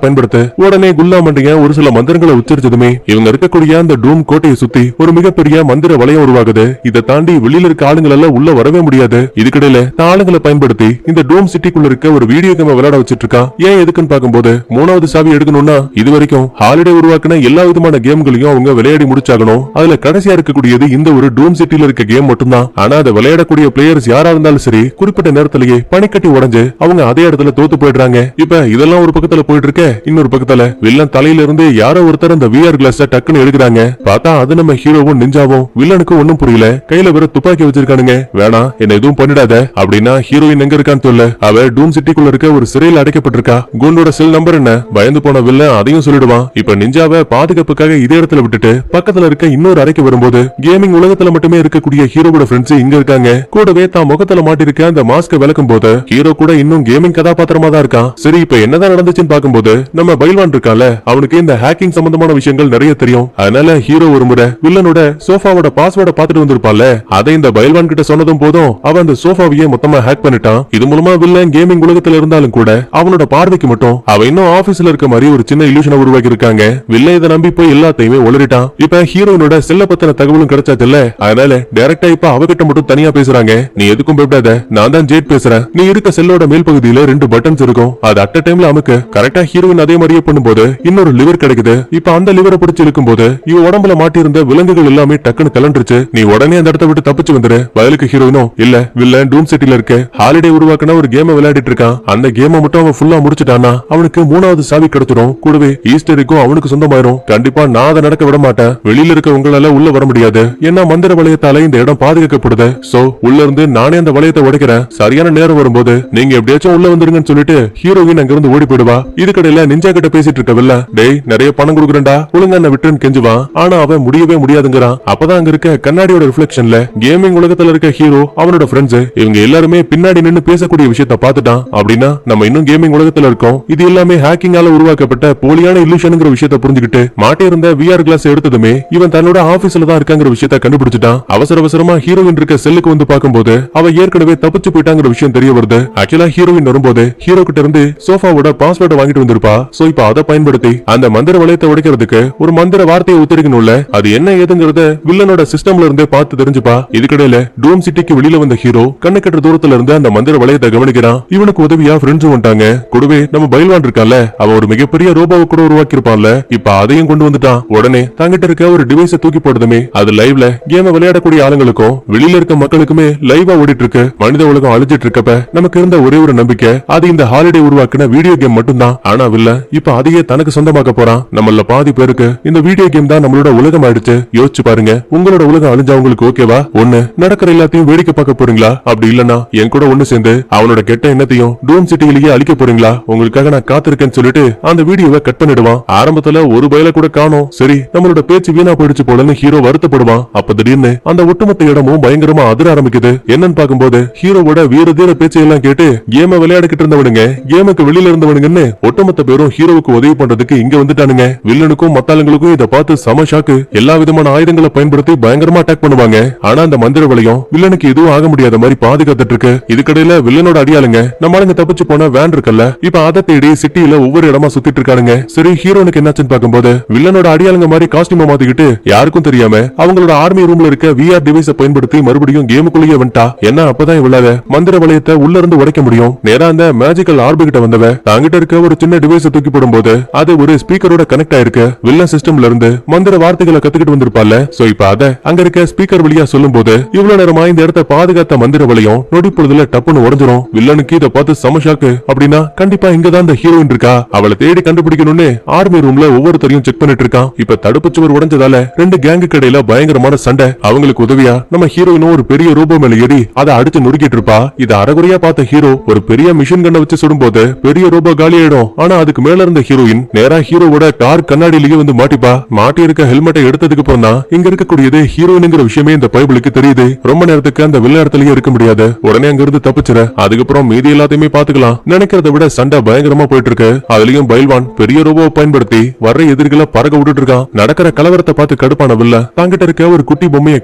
பயன்படுத்து. உடனே குல்லா மண்டிங்க ஒரு சில மந்திரங்களை உச்சரிச்சதுமே இவங்க இருக்கக்கூடிய அந்த டூம் கோட்டையை சுத்தி ஒரு மிகப்பெரிய மந்திர வளையம் உருவாகுது. இதை தாண்டி வெளியில இருக்க ஆளுங்கள் எல்லாம் உள்ள வரவே முடியாது. இதுக்கிடையில ஆளுங்களை பயன்படுத்தி இந்த டூம் சிட்டிக்குள்ள இருக்க ஒரு வீடியோ கேம் விளையாட வச்சிட்டு இருக்கான். ஏன் எதுக்குன்னு பாக்கும்போது மூணாவது சாவி எடுக்கணும்னா இது வரைக்கும் ஹாலிடே உருவாக்கின எல்லா விதமான கேம்களையும் அவங்க விளையாடி முடிச்சாகணும். அதுல கடைசியா இருக்கக்கூடியது இந்த ஒரு டூம் சிட்டில இருக்க கேம் மட்டும்தான். ஆனா அதை விளையாடக்கூடிய பிளேயர்ஸ் யாரா இருந்தாலும் சரி குறிப்பிட்ட நேரத்திலேயே பனிக்கட்டி உடைஞ்சு அவங்க அதே இடத்துல தோத்து போயிடுறாங்க. இப்ப இதெல்லாம் ஒரு பக்கத்துல போயிட்டு இருக்க, இன்னொரு பக்கத்துல வில்லன் தலையில இருந்து யாரோ ஒருத்தர் அந்த விஆர் கிளாஸ் டக்குன்னு எடுக்கிறாங்க. பார்த்தா அது நம்ம ஹீரோவும் நிஞ்சாவும். வில்லனுக்கு ஒண்ணும் புரியல, கையில வேற துப்பாக்கி வச்சிருக்கானுங்க. வேணாம் என்ன எதுவும் பண்ணிடாத அப்படின்னா ஹீரோயின் எங்க இருக்கான்னு சொல்ல. அவ டூம் சிட்டிக்குள்ள இருக்க ஒரு சிறையில் அடைக்கப்பட்டிருக்கா. குண்டோட செல் நம்பர் என்ன? பயந்து போன வில்லன் அதையும் சொல்லிடுவான். இப்ப நிஞ்சாவை பாதுகாப்புக்காக இதே இடத்துல விட்டுட்டு பக்கத்துல இருக்க இன்னொரு அறைக்கு வரும்போது கேமிங் உலகத்துல மட்டுமே இருக்கக்கூடிய ஹீரோட ஃப்ரெண்ட்ஸ் இங்க இருக்காங்க. கூடவே தான் முகத்துல மாட்டிருக்க அந்த மாஸ்க விளக்கும் போது ஹீரோ கூட இன்னும் கேமிங் கதாபாத்திரமா தான் இருக்கான். சரி இப்ப என்னதான் நடந்துச்சுன்னு பாக்கும்போது நம்ம பயில்வான் இருக்கான்ல, அவனுக்கு இந்த ஹேக்கிங் சம்பந்தமான விஷயங்கள் நிறைய தெரியும். அதனால ஹீரோ ஒரு முறை வில்லனோட சோஃபாவோட பாஸ்வேர்டை பாத்துட்டு வந்திருப்பால, அதை இந்த பயில்வான் கிட்ட சொன்னதும் போதும் அவன் அந்த சோஃபாவையே மொத்தமா ஹேக் பண்ணிட்டான். இது மூலமா வில்லன் கேமிங் உலகத்துல இருந்தாலும் கூட அவனோட பார்வைக்கு மட்டும் அவ இன்னும் ஆபீஸ்ல இருக்க மாதிரி ஒரு சின்ன இல்யூஷனை உருவாக்கி இருக்காங்க. வில்லன் இதை நம்பி போய் எல்லாத்தையுமே உளறிட்டான். இப்ப ஹீரோயினோட செல்ல பத்தின தகவலும் கிடைச்சாச்சு இல்ல, அதனால டைரக்டா இப்ப அவகிட்ட மட்டும் தனியா பேசுறாங்க. நீ எதுக்கும் பயப்படாத, நான் தான் ஜேட் பேசுறேன். நீ இருக்க செல்லோட மேல் பகுதியில 2 பட்டன்ஸ் இருக்கும், அது அட் டைம்ல அமுக்கு. கரெக்டா ஹீரோயின் அதே மாதிரியே பண்ணும்போது இன்னொரு லிவர் கிடைக்குது. இப்ப அந்த லிவரை பிடிச்சு இழுக்கும் போது இவ உடம்புல மாட்டியிருந்த விலங்குகள் எல்லாமே டக்குன்னு கலண்டுருச்சு. நீ உடனே அந்த இடத்த விட்டு தப்பிச்சு வந்துரு. வயலுக்கு ஹீரோயினும் இல்ல வில்லன் டூம் சிட்டில இருக்க ஹாலிடே உருவாக்குன ஒரு கேம் விளையாடிட்டு இருக்கான். அந்த கேமை மட்டும் அவன் ஃபுல்லா முடிச்சுட்டானா அவனுக்கு 3வது சாவி கிடைச்சிடும். கூடவே ஈஸ்டருக்கும் அவனுக்கு சொந்தமாயிரும். கண்டிப்பா நான் அதை நடக்க விட மாட்டேன். வெளியில இருக்க உங்களால உள்ள வர முடியாது. ஏன்னா மந்திர வளையத்தால இந்த இடம் பாதுகாக்கப்படுது. சோ உள்ள இருந்து நானே அந்த வளையத்தை உடைக்கிறேன். சரியான நேரம் வரும்போது நீங்க எப்படியாச்சும் உள்ள வந்துருங்கன்னு சொல்லிட்டு ஹீரோயின் அங்க இருந்து ஓடி போயிடுவா. இதுக்கடையில நிஞ்சா கிட்ட பேசிட்டு இருக்கவில்ல, டேய் நிறைய பணம் கொடுக்குறேன்டா ஒழுங்கா என்ன விட்டுன்னு கெஞ்சுவான். ஆனா அவன் முடியவே முடியாதுங்கிறான். அப்பதான் அங்க இருக்க கண்ணாடியோட ரிஃப்ளெக்ஷன்ல கேமிங் உலகத்துல இருக்க ஹீரோ அவனோட ஃப்ரெண்ட்ஸ் இவங்க எல்லாருமே பின்னாடி நின்னு பேசக்கூடிய விஷயத்த பாத்துட்டான். அப்படின்னா நம்ம இன்னும் கேமிங் உலகத்துல இருக்கோம். இது எல்லாமே ஹேக்கிங்கால உருவாக்கப்பட்ட போலியான இல்லூஷன்ங்கிற விஷயத்த புரிஞ்சுக்கிட்டு மாட்டியிருந்த VR கிளாஸ் எடுத்ததுமே இவன் தன்னோட ஆபீஸ்ல தான் இருக்காங்கிற விஷயத்த கண்டுபிடிச்சிட்டான். அவசர அவசரமா ஹீரோயின் இருக்க செல்லுக்கு வந்து பார்க்கும்போது அவ ஏற்கனவே தப்பிச்சு போயிட்டாங்கிற விஷயம் தெரிய வருது. ஆக்சுவலா ஹீரோயின் வரும்போது ஹீரோ கிட்ட இருந்து சோஃபாவோட பாஸ்வேர்டை வாங்கிட்டு வந்திருப்பா. சோ இப்ப அதை பயன்படுத்தி அந்த மந்திர வளையத்தை உடைக்கிறதுக்கு ஒரு மந்திர வார்த்தையை உத்தரிக்கணும்ல, அது என்ன ஏதுங்கிறத வில்லனோட சிஸ்டம்ல இருந்தே பார்த்து தெரிஞ்சுப்பா. இதுக்கிடையில டூம் சிட்டிக்கு வெளியில வந்த ஹீரோ கண்ணு கட்டுற தூரத்துல இருந்து அந்த மந்திர வளையத்தை கவனிக்கிறான். இவனுக்கு உதவியா ஃப்ரெண்ட்ஸும் வந்துட்டாங்க. கூடவே நம்ம பைல்வான் இருக்கான்ல, அவன் ஒரு மிகப்பெரிய ரோபோவை கூட உருவாக்கி இருப்பான்ல, இப்ப அதையும் கொண்டு வந்துட்டான். உடனே தங்கிட்ட இருக்க ஒரு டிவைஸை தூக்கி போடுதுமே அது லைவ்ல கேம் விளையாடக்கூடிய ஆளுங்களுக்கும் வெளியில இருக்க மக்களுக்குமே லைவா ஓடிட்டு இருக்கு. மனித உலகம் அழிஞ்சிட்டு இருக்கப்ப நமக்கு இருந்த ஒரே ஒரு நம்பிக்கை அது இந்த ஹாலிடே உருவாக்குன வீடியோ கேம் மட்டும்தான். ஆனா வில்ல இப்ப அதையே தனக்கு சொந்தமாக்க போறான். நம்மள பாதி பேருக்கு இந்த வீடியோ கேம் தான் நம்மளோட உலகம் ஆயிடுச்சு. யோசிச்சு பாருங்க, உங்களோட உலகம் அழிஞ்சா உங்களுக்கு ஓகேவா? ஒண்ணு நடக்கிற எல்லாத்தையும் வேடிக்கை பார்க்க போறீங்களா? அப்படி இல்லனா என் கூட ஒண்ணு சேர்ந்து அவனோட கெட்ட எண்ணத்தையும் டூம் சிட்டியிலேயே அழிக்க போறீங்களா? உங்களுக்காக நான் காத்திருக்கேன்னு சொல்லிட்டு அந்த வீடியோவை கட் பண்ணிடுவான். ஆரம்பத்துல ஒரு பயல கூட காணோம். சரி நம்மளோட பேச்சு வீணா போயிடுச்சு போலன்னு ஹீரோ வருத்தப்படுவான். அப்ப திடீர்னு அந்த ஒட்டுமொத்த இடமும் பயங்கரமா அதிர ஆரம்பிக்குது. என்னன்னு பாக்கும்போது ஹீரோவோட வீர தீர பேச்சையெல்லாம் கேட்டு கேம விளையாடிக்கிட்டு இருந்தவனுங்க கேமுக்கு வெளியில இருந்தவனுங்கன்னு ஒட்டுமொத்த பேரும் ஹீரோவுக்கு உதவி பண்றதுக்கு இங்க வந்துட்டானுங்க. வில்லனுக்கும் மத்தாளங்களுக்கும் இதை பார்த்து சம ஷாக்கு. எல்லா விதமான ஆயுதங்களை பயன்படுத்தி பயங்கரமா அட்டாக் பண்ணுவாங்க. ஆனா அந்த மந்திர வளையம் வில்லனுக்கு எதுவும் ஆக முடியாத மாதிரி பாதுகாத்துட்டு இருக்கு. இதுக்கடையில வில்லனோட அடியாளுங்க நம்ம ஆளுங்க தப்பிச்சு போன வேன் இருக்குல்ல, இப்ப அதை தேடி சிட்டியில ஒவ்வொரு இடமா சுத்திட்டு இருக்கானுங்க. சரி ஹீரோனுக்கு என்னாச்சுன்னு பாக்கும்போது வில்லனோட அடியாளுங்க மாதிரி காஸ்டியூம் மாத்திக்கிட்டு யாருக்கும் தெரியாம அவங்களோட ஆர்மி ரூம்ல இருக்க VR டிவைஸை பயன்படுத்தி மறுபடியும் கேமுக்குள்ளேயே வந்துட்டா. ஏன்னா அப்பதான் இவளால மந்திர வளையத்தை உள்ள இருந்து உடைக்க முடியும். நேரா அந்த மேஜிக்கல் ஆர்பி கிட்ட வந்தவ தாங்கிட்ட இருக்க ஒரு சின்ன டிவைஸை தூக்கி போடும்போது அது ஒரு ஸ்பீக்கரோட கனெக்ட் ஆயிருக்கு. வில்லன் சிஸ்டம்ல இருந்து மந்திர வார்த்தைகளை கத்துக்கிட்டு வந்திருப்பால. சோ இப்ப அத அங்க இருக்க ஸ்பீக்கர் வழியா சொல்லும் போது இவ்வளவு நேரமா இந்த இடத்த பாதுகாத்த மந்திர வளையம் நொடி பொழுதுல டப்புன்னு உடஞ்சிரும். வில்லனுக்கு இதை பார்த்து சம ஷாக்கு. அப்படின்னா கண்டிப்பா இங்கதான் இந்த ஹீரோயின் இருக்கா. அவளை தேடி கண்டுபிடிக்கணும்னு ஆர்மி ரூம்ல ஒவ்வொருத்தரையும் செக் பண்ணிட்டு இருக்கான். இப்ப தடுப்பு சுவர் உடைஞ்சதால ரெண்டு கேங்கு கடையில பயங்கரமான சண்டை. அவங்களுக்கு உதவியா நம்ம ஹீரோயினும் ஒரு பெரிய ரோபோ மேல ஏறி அதை அடிச்சு நொறுக்கிட்டு இருப்பா. இதை அரைகுறையா பார்த்த ஹீரோ ஒரு பெரிய மிஷின் கண்ணை வச்சு சுடும்போது பெரிய ரோபோ காலி ஆயிடும். ஆனா அதுக்கு மேல இருந்த ஹீரோயின் நேரா ஹீரோவோட கார் கண்ணாடியிலேயே வந்து மாட்டிப்பா. மாட்டி இருக்க ஹெல்மெட்டை எடுத்ததுக்கு அப்புறம் தான் இங்க இருக்கக்கூடியது ஹீரோயின்ங்கிற விஷயமே இந்த பைபிளுக்கு தெரியுது. ரொம்ப நேரத்துக்கு அந்த வில்ல இடத்துலயே இருக்க முடியாது. உடனே அங்க இருந்து தப்பிச்சுற. அதுக்கப்புறம் மீதி எல்லாத்தையுமே பாத்துக்கலாம். நினைக்கிறத விட சண்டை பயங்கரமா போயிட்டு இருக்கு. அதுலயும் பைல்வான் பெரிய ரோபோவை பயன்படுத்தி வர்ற எதிரிகளை பறக்க விட்டுட்டு இருக்கான். நடக்கிற கலவரத்தை பார்த்து கடுப்பான வில்ல தாங்கிட்ட இருக்க ஒரு குட்டி பொம்மையை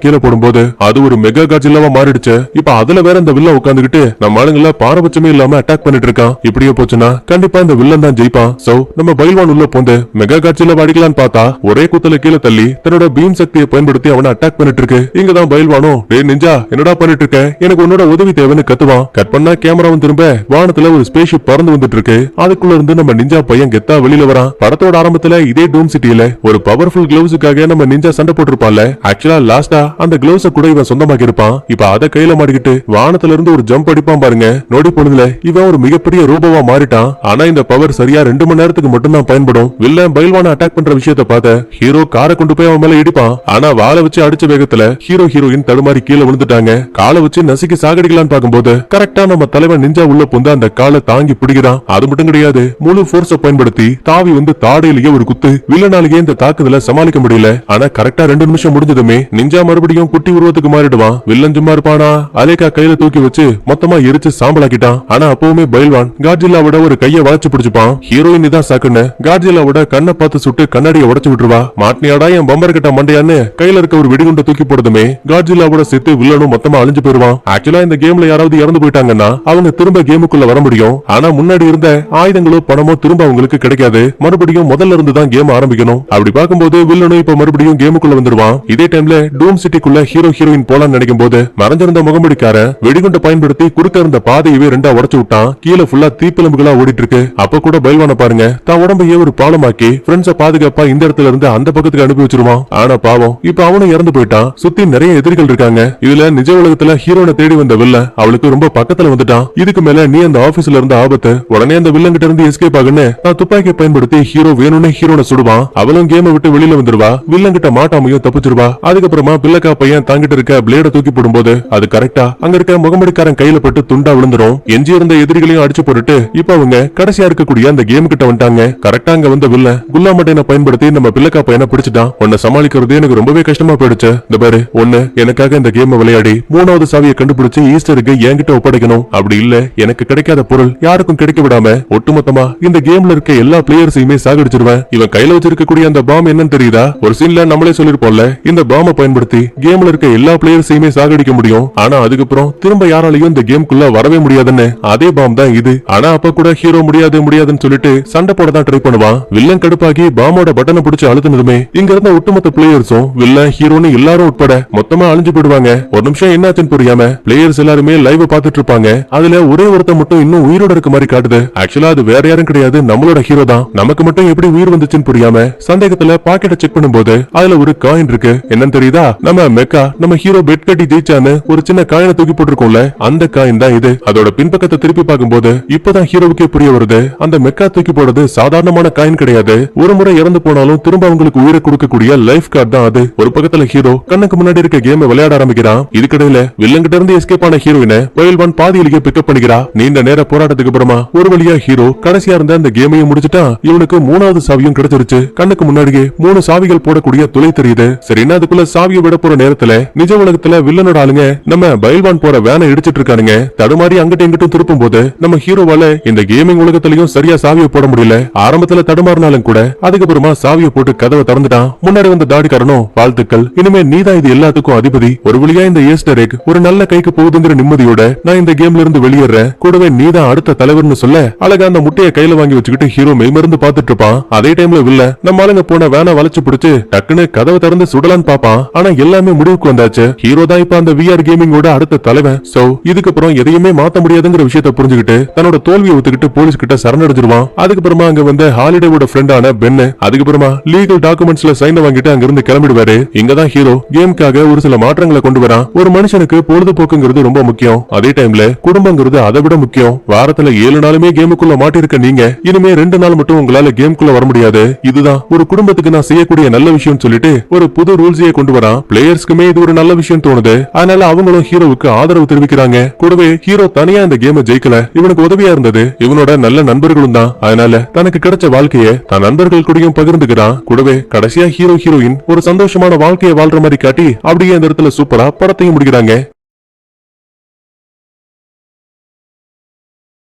கீழே போடும்போது அது ஒரு மெகா காட்சில்லாவா மாறிடுச்சு. இப்ப அதுல வேற இந்த வில்ல உட்காந்துக்கிட்டு நம்ம ஆளுங்கள பாரபட்சமே இல்லாம அட்டாக் பண்ணிட்டு இருக்கான். இப்படியே போச்சுன்னா கண்டிப்பா இந்த வில்லன் தான் ஜெயிப்பான். சோ நம்ம பைல்வான் உள்ள போந்து மெகா காட்சியில அடிக்கலான்னு பார்த்தா ஒரே குத்துல கீழே தள்ளி தன்னோட பீம் சக்தியை பயன்படுத்தி அவனை அட்டாக் பண்ணிட்டு இருக்கு. இங்கதான் பைல்வானும் டேய் நிஞ்சா என்னடா பண்ணிட்டு இருக்க, எனக்கு உன்னோட உதவி தேவைன்னு கத்துவான். கட் பண்ணா கேமராவும் திரும்ப வானத்துல ஒரு ஸ்பேஸ்ஷிப் பறந்து வந்துட்டு இருக்கு. அதுக்குள்ள இருந்து நம்ம நிஞ்சா பையன் கெத்தா வெளியில வரான். படத்தோட ஆரம்பத்துல இதே டூம் சிட்டியில ஒரு பவர்ஃபுல் கிளவுஸுக்காக நம்ம நிஞ்சா சண்டை போட்டிருப்பான்ல, ஆக்சுவலா லாஸ்டா அந்த கிளவுஸ கூட இவன் சொந்தமாக்கி இருப்பான். இப்ப அதை கையில மாட்டிக்கிட்டு வானத்துல இருந்து ஒரு ஜம்ப் அடிப்பான் பாருங்க. நொடி பொழுதுல இவன் ஒரு மிகப்பெரிய ரோபோவா மாறிட்டான். ஆனா இந்த பவர் சரியா 2 மணி நேரத்துக்கு மட்டும் தான் பயன்படும். வில்லன் பைல்வான அட்டாக் பண்ற விஷயத்த பார்த்த ஹீரோ காரை கொண்டு போய் அவன் மேல இடிப்பான். ஆனா வாளை வச்சு அடிச்ச வேகத்துல ஹீரோயின் தடுமாறி கீழே விழுந்துட்டாங்க. காலை வச்சு நசுக்கி சாகடிக்கலான்னு பாக்கும்போது கரெக்டா நம்ம தலைவன் நிஞ்சா உள்ள புந்து அந்த காலை தாங்கி பிடிக்கிறான். அது மட்டும் கிடையாது, முழு போர்ஸ பயன்படுத்தி தாவி வந்து தாடையிலேயே ஒரு குத்து. வில்லனாலேயே இந்த தாக்குதல சமாளிக்க முடியல. ஆனா கரெக்டா 2 நிமிஷம் முடிஞ்சதுமே நிஞ்சா மறுபடியும் குட்டி உருவத்துக்கு மாறிடுவான். வில்லன் சும்மா இருப்பானா, அலேக்கா கையில தூக்கி வச்சு மொத்தமா எரிச்சு சாம்பலாக்கிட்டான். ஆனா அப்பவுமே பைல்வான் காட்ஜில்லாவோட ஒரு கைய வளைச்சு பிடிச்சுப்பான். ஹீரோயின் தான் சாக்குன்னு காட்ஜில்லாவோட கண்ணை பார்த்து சுட்டு கண்ணாடியை உடைச்சு விட்டுருவா. மாட்டினியாடா என் பம்பர் கிட்ட மண்டையான்னு கையில இருக்க ஒரு வெடிகுண்டை தூக்கி போடுதுமே காட்ஜில்லாவோட சேர்த்து வில்லனும் மொத்தமா அழிஞ்சு போயிருவான். ஆக்சுவலா இந்த கேம்ல யாராவது இறந்து போயிட்டாங்கன்னா அவங்க திரும்ப கேமுக்குள்ள வர முடியும். ஆனா முன்னாடி இருந்த ஆயுதங்களோ பணமோ திரும்ப அவங்களுக்கு கிடைக்காது. மறுபடியும் முதல்ல இருந்து தான் கேம் ஆரம்பிக்கணும். அப்படி பார்க்கும்போது வில்லனும் இப்ப மறுபடியும் கேமுக்குள்ள வந்துருவான். இதே டைம்ல டூம் சிட்டிக்குள்ள ஹீரோயின் போலான்னு நினைக்கும் போது மறைஞ்சிருந்த முகமுடிக்காரன் வெடிகுண்டை பயன்படுத்தி குறுக்க இருந்த பாதையவே 2ஆ உடைச்சு விட்டான். கீழே ஃபுல்லா தீப்பிழம்புகளா ஓடிட்டு இருக்கு. அப்ப கூட பைல்வான பண்ண பாருங்க தான் உடம்பையே ஒரு பாலமாக்கி ஃப்ரெண்ட்ஸ பாதுகாப்பா இந்த இடத்துல இருந்து அந்த பக்கத்துக்கு அனுப்பி வச்சிருவான். ஆனா பாவம் இப்ப அவனும் இறந்து போயிட்டான். சுத்தி நிறைய எதிரிகள் இருக்காங்க. இதுல நிஜ உலகத்துல ஹீரோனை தேடி வந்த வில்லன் அவளுக்கு ரொம்ப பக்கத்துல வந்துட்டான். இதுக்கு மேல நீ அந்த ஆபீஸ்ல இருந்த ஆபத்து, உடனே அந்த வில்லன் கிட்ட இருந்து எஸ்கேப் ஆகுன்னு நான் துப்பாக்கியை பயன்படுத்தி ஹீரோ வேணும்னே ஹீரோனை சுடுவான். அவளும் கேமை விட்டு வெளியில வந்துருவா. வில்லன் கிட்ட மாட்டாமையும் தப்பிச்சிருவா. அதுக்கப்புறமா பில்லக்கா பையன் தாங்கிட்டு இருக்க பிளேட தூக்கி போடும்போது அது கரெக்டா அங்க இருக்க முகமடிக்காரன் கையில பட்டு துண்டா விழுந்துரும். எஞ்சி இருந்த எதிரிகளையும் அடிச்சு போட்டுட்டு இப்ப அவங்க கடைசியா இருக்கக்கூடிய அந்த கேம் கிட்ட வந்துட்டாங்க. கரெக்டா அங்க வந்த வில்லன் குல்லாமட்டையை பயன்படுத்தி நம்ம பில்லக்கா பையனை பிடிச்சிட்டான். உன்னை சமாளிக்கிறது எனக்கு ரொம்பவே கஷ்டமா போயிடுச்சு. இந்த பாரு, ஒண்ணு எனக்காக இந்த கேம் விளையாடி 3வது சாவியை கண்டுபிடிச்சு ஈஸ்டருக்கு என்கிட்ட ஒப்படைக்கணும். அப்படி இல்ல எனக்கு கிடைக்காத பொருள் யாருக்கும் கிடைக்க விடாம ஒட்டுமொத்தமா இந்த கேம்ல இருக்க எல்லா பிளேயர்ஸையுமே சாகடிச்சிருவேன். இவன் கையில வச்சிருக்கக்கூடிய அந்த பாம் என்னன்னு தெரியுதா? ஒரு சீன்ல நம்மளே சொல்லிருப்போம்ல, இந்த பாமை பயன்படுத்தி கேம்ல இருக்க எல்லா பிளேயர்ஸையுமே சாகடிக்க முடியும். ஆனா அதுக்கப்புறம் திரும்ப யாராலையும் இந்த கேம்குள்ள வரவே முடியாதுன்னு அதே பாம் தான் இது. ஆனா அப்ப கூட ஹீரோ முடியாதுன்னு சொல்லிட்டு சண்டை போட தான் ட்ரை பண்ணுவான். வில்லன் கடுப்பாகி பாமோட பட்டனை பிடிச்சு அழுத்தினதுமே இங்க இருந்த ஒட்டுமொத்த பிளேயர்ஸும் வில்லன் ஹீரோன்னு எல்லாரும் உட்பட மொத்தமா அழிஞ்சு போயிடுவாங்க. ஒரு நிமிஷம் என்னாச்சுன்னு புரியாம பிளேயர்ஸ் எல்லாருமே லைவ் பாத்துட்டு இருப்பாங்க. அதுல ஒரே ஒருத்த மட்டும் இன்னும் உயிரோட இருக்க மாதிரி காட்டுது. ஆக்சுவலா அது வேற யாரும் கிடையாது, நம்மளோட ஹீரோ தான். நமக்கு மட்டும் எப்படி உயிர் வந்துச்சுன்னு புரியாம சந்தேகத்துல பாக்கெட்டை செக் பண்ணும்போது அதுல ஒரு காயின் இருக்கு. என்னன்னு தெரியுதா? நம்ம மெக்கா நம்ம ஹீரோ பெட் கட்டி ஜெயிச்சான்னு ஒரு சின்ன காயினை தூக்கி போட்டிருக்கோம்ல, அந்த காயின் தான் இது. அதோட பின்பக்கத்தை திருப்பி பார்க்கும்போது இப்பதான் ஹீரோவுக்கே புரிய வருது, அந்த மெக்கா தூக்கி போடுறது சாதாரணமான காயின் கிடையாது. ஒரு முறை இறந்து போனாலும் திரும்ப அவங்களுக்கு உயிரை கொடுக்கக்கூடிய லைஃப் கார்டு தான் அது. ஒரு பக்கத்துல ஹீரோ கண்ணுக்கு முன்னாடி இருக்க கேமை விளையாட ஆரம்பிக்கிறான். இதுக்கிடையில வில்லன் கிட்ட இருந்து எஸ்கேப் ஆன ஹீரோயினை பயில்வான் பாதியிலேயே பிக்கப் பண்ணிக்கிறா. நீண்ட நேர போராட்டத்துக்கு அப்புறமா ஒரு வழியா ஹீரோ கடைசியா இருந்த அந்த கேமையும் முடிச்சுட்டான். இவனுக்கு 3வது சாவியும் கிடைச்சிருச்சு. கண்ணுக்கு முன்னாடியே 3 சாவிகள் போடக்கூடிய துளை தெரியுது. சரின்னா அதுக்குள்ள சாவியை விட போற நேரத்துல நிஜ உலகத்துல வில்லனோட ஆளுங்க நம்ம பயில்வான் போற வேனை இடிச்சிட்டு இருக்கானுங்க. தடுமாறி அங்கிட்ட இங்கிட்டும் திருப்பும் போது நம்ம ஹீரோவால இந்த கேமிங் உலகத்திலயும் சரியா சாவியை போட முடியல. ஆரம்பத்துல தடுமாறினாலும் கூட அதுக்கப்புறமா சாவியை போட்டு கதவை திறந்துட்டான். முன்னாடி வந்த தாடிக்காரனும் வாழ்த்துக்கள், இனிமே நீதான் இது எல்லாத்துக்கும் அதிபதி. ஒரு வழியா இந்த ஈஸ்டர் எக் ஒரு நல்ல கைக்கு போகுதுங்கிற நிம்மதியோட நான் இந்த கேம்ல இருந்து வெளியேறேன், கூடவே நீதான் அடுத்த தலைவர்னு சொல்ல அழகா அந்த முட்டையை கையில வாங்கி வச்சுக்கிட்டு ஹீரோ மெய்மருந்து பாத்துட்டு இருப்பான். அதே டைம்ல வில்ல நம்ம ஆளுங்க போன வேனை வளைச்சு பிடிச்சு டக்குன்னு கதவை திறந்து சுடலான்னு பாப்பான். ஆனா எல்லாமே முடிவுக்கு வந்தாச்சு. ஹீரோ தான் இப்ப அந்த விஆர் கேமிங்கோட அடுத்த தலைவன். சோ இதுக்கப்புறம் எதையுமே மாத்த முடியாதுங்கிற விஷயத்தை புரிஞ்சுக்கிட்டு தன்னோட தோல்வியை ஒத்துக்கிட்டு போலீஸ் கிட்ட சரணடைஞ்சிருவான். அதுக்கப்புறமா அங்க வந்து ஹாலிடேவோட ஃப்ரெண்டான பென்னு அதுக்கப்புறமா லீகல் டாக்குமெண்ட்ஸ்ல சைன் வாங்கிட்டு அங்க இருந்து கிளம்பிடுவாரு. இங்கதான் ஹீரோ கேமுக்காக ஒரு சில மாற்றங்களை கொண்டு வரான். ஒரு மனுஷனுக்கு பொழுதுபோக்குங்கிறது ரொம்ப முக்கியம். அதே டைம்ல குடும்பங்கிறது அதை விட முக்கியம். வாரத்துல 7 நாளுமே கேமுக்குள்ள மாட்டிருக்க நீங்க இனிமே 2 நாள் மட்டும் உங்களால கேமுக்குள்ள வர முடியாது. இதுதான் ஒரு குடும்பத்துக்கு நான் செய்யக்கூடிய நல்ல விஷயம் சொல்லிட்டு ஒரு புது ரூல்ஸையே கொண்டு வரான். பிளேயர்ஸ்க்குமே இது ஒரு நல்ல விஷயம் தோணுது. அதனால அவங்களும் ஹீரோவுக்கு ஆதரவு தெரிவிக்கிறாங்க. கூடவே ஹீரோ தனியா இந்த கேமை ஜெயிக்கல, இவனுக்கு உதவியா இருந்தது இவனோட நல்ல நண்பர்களும் தான். அதனால தனக்கு கிடைச்ச வாழ்க்கையை தன் நண்பர்கள் கூடயும் பகிர்ந்துக்கிறான். கூடவே கடைசியா ஹீரோ ஹீரோயின் ஒரு சந்தோஷமான வாழ்க்கையை வாழ்ற மாதிரி காட்டி அப்படியே அந்த இடத்துல சூப்பரா படத்தையும் முடிக்கிறாங்க.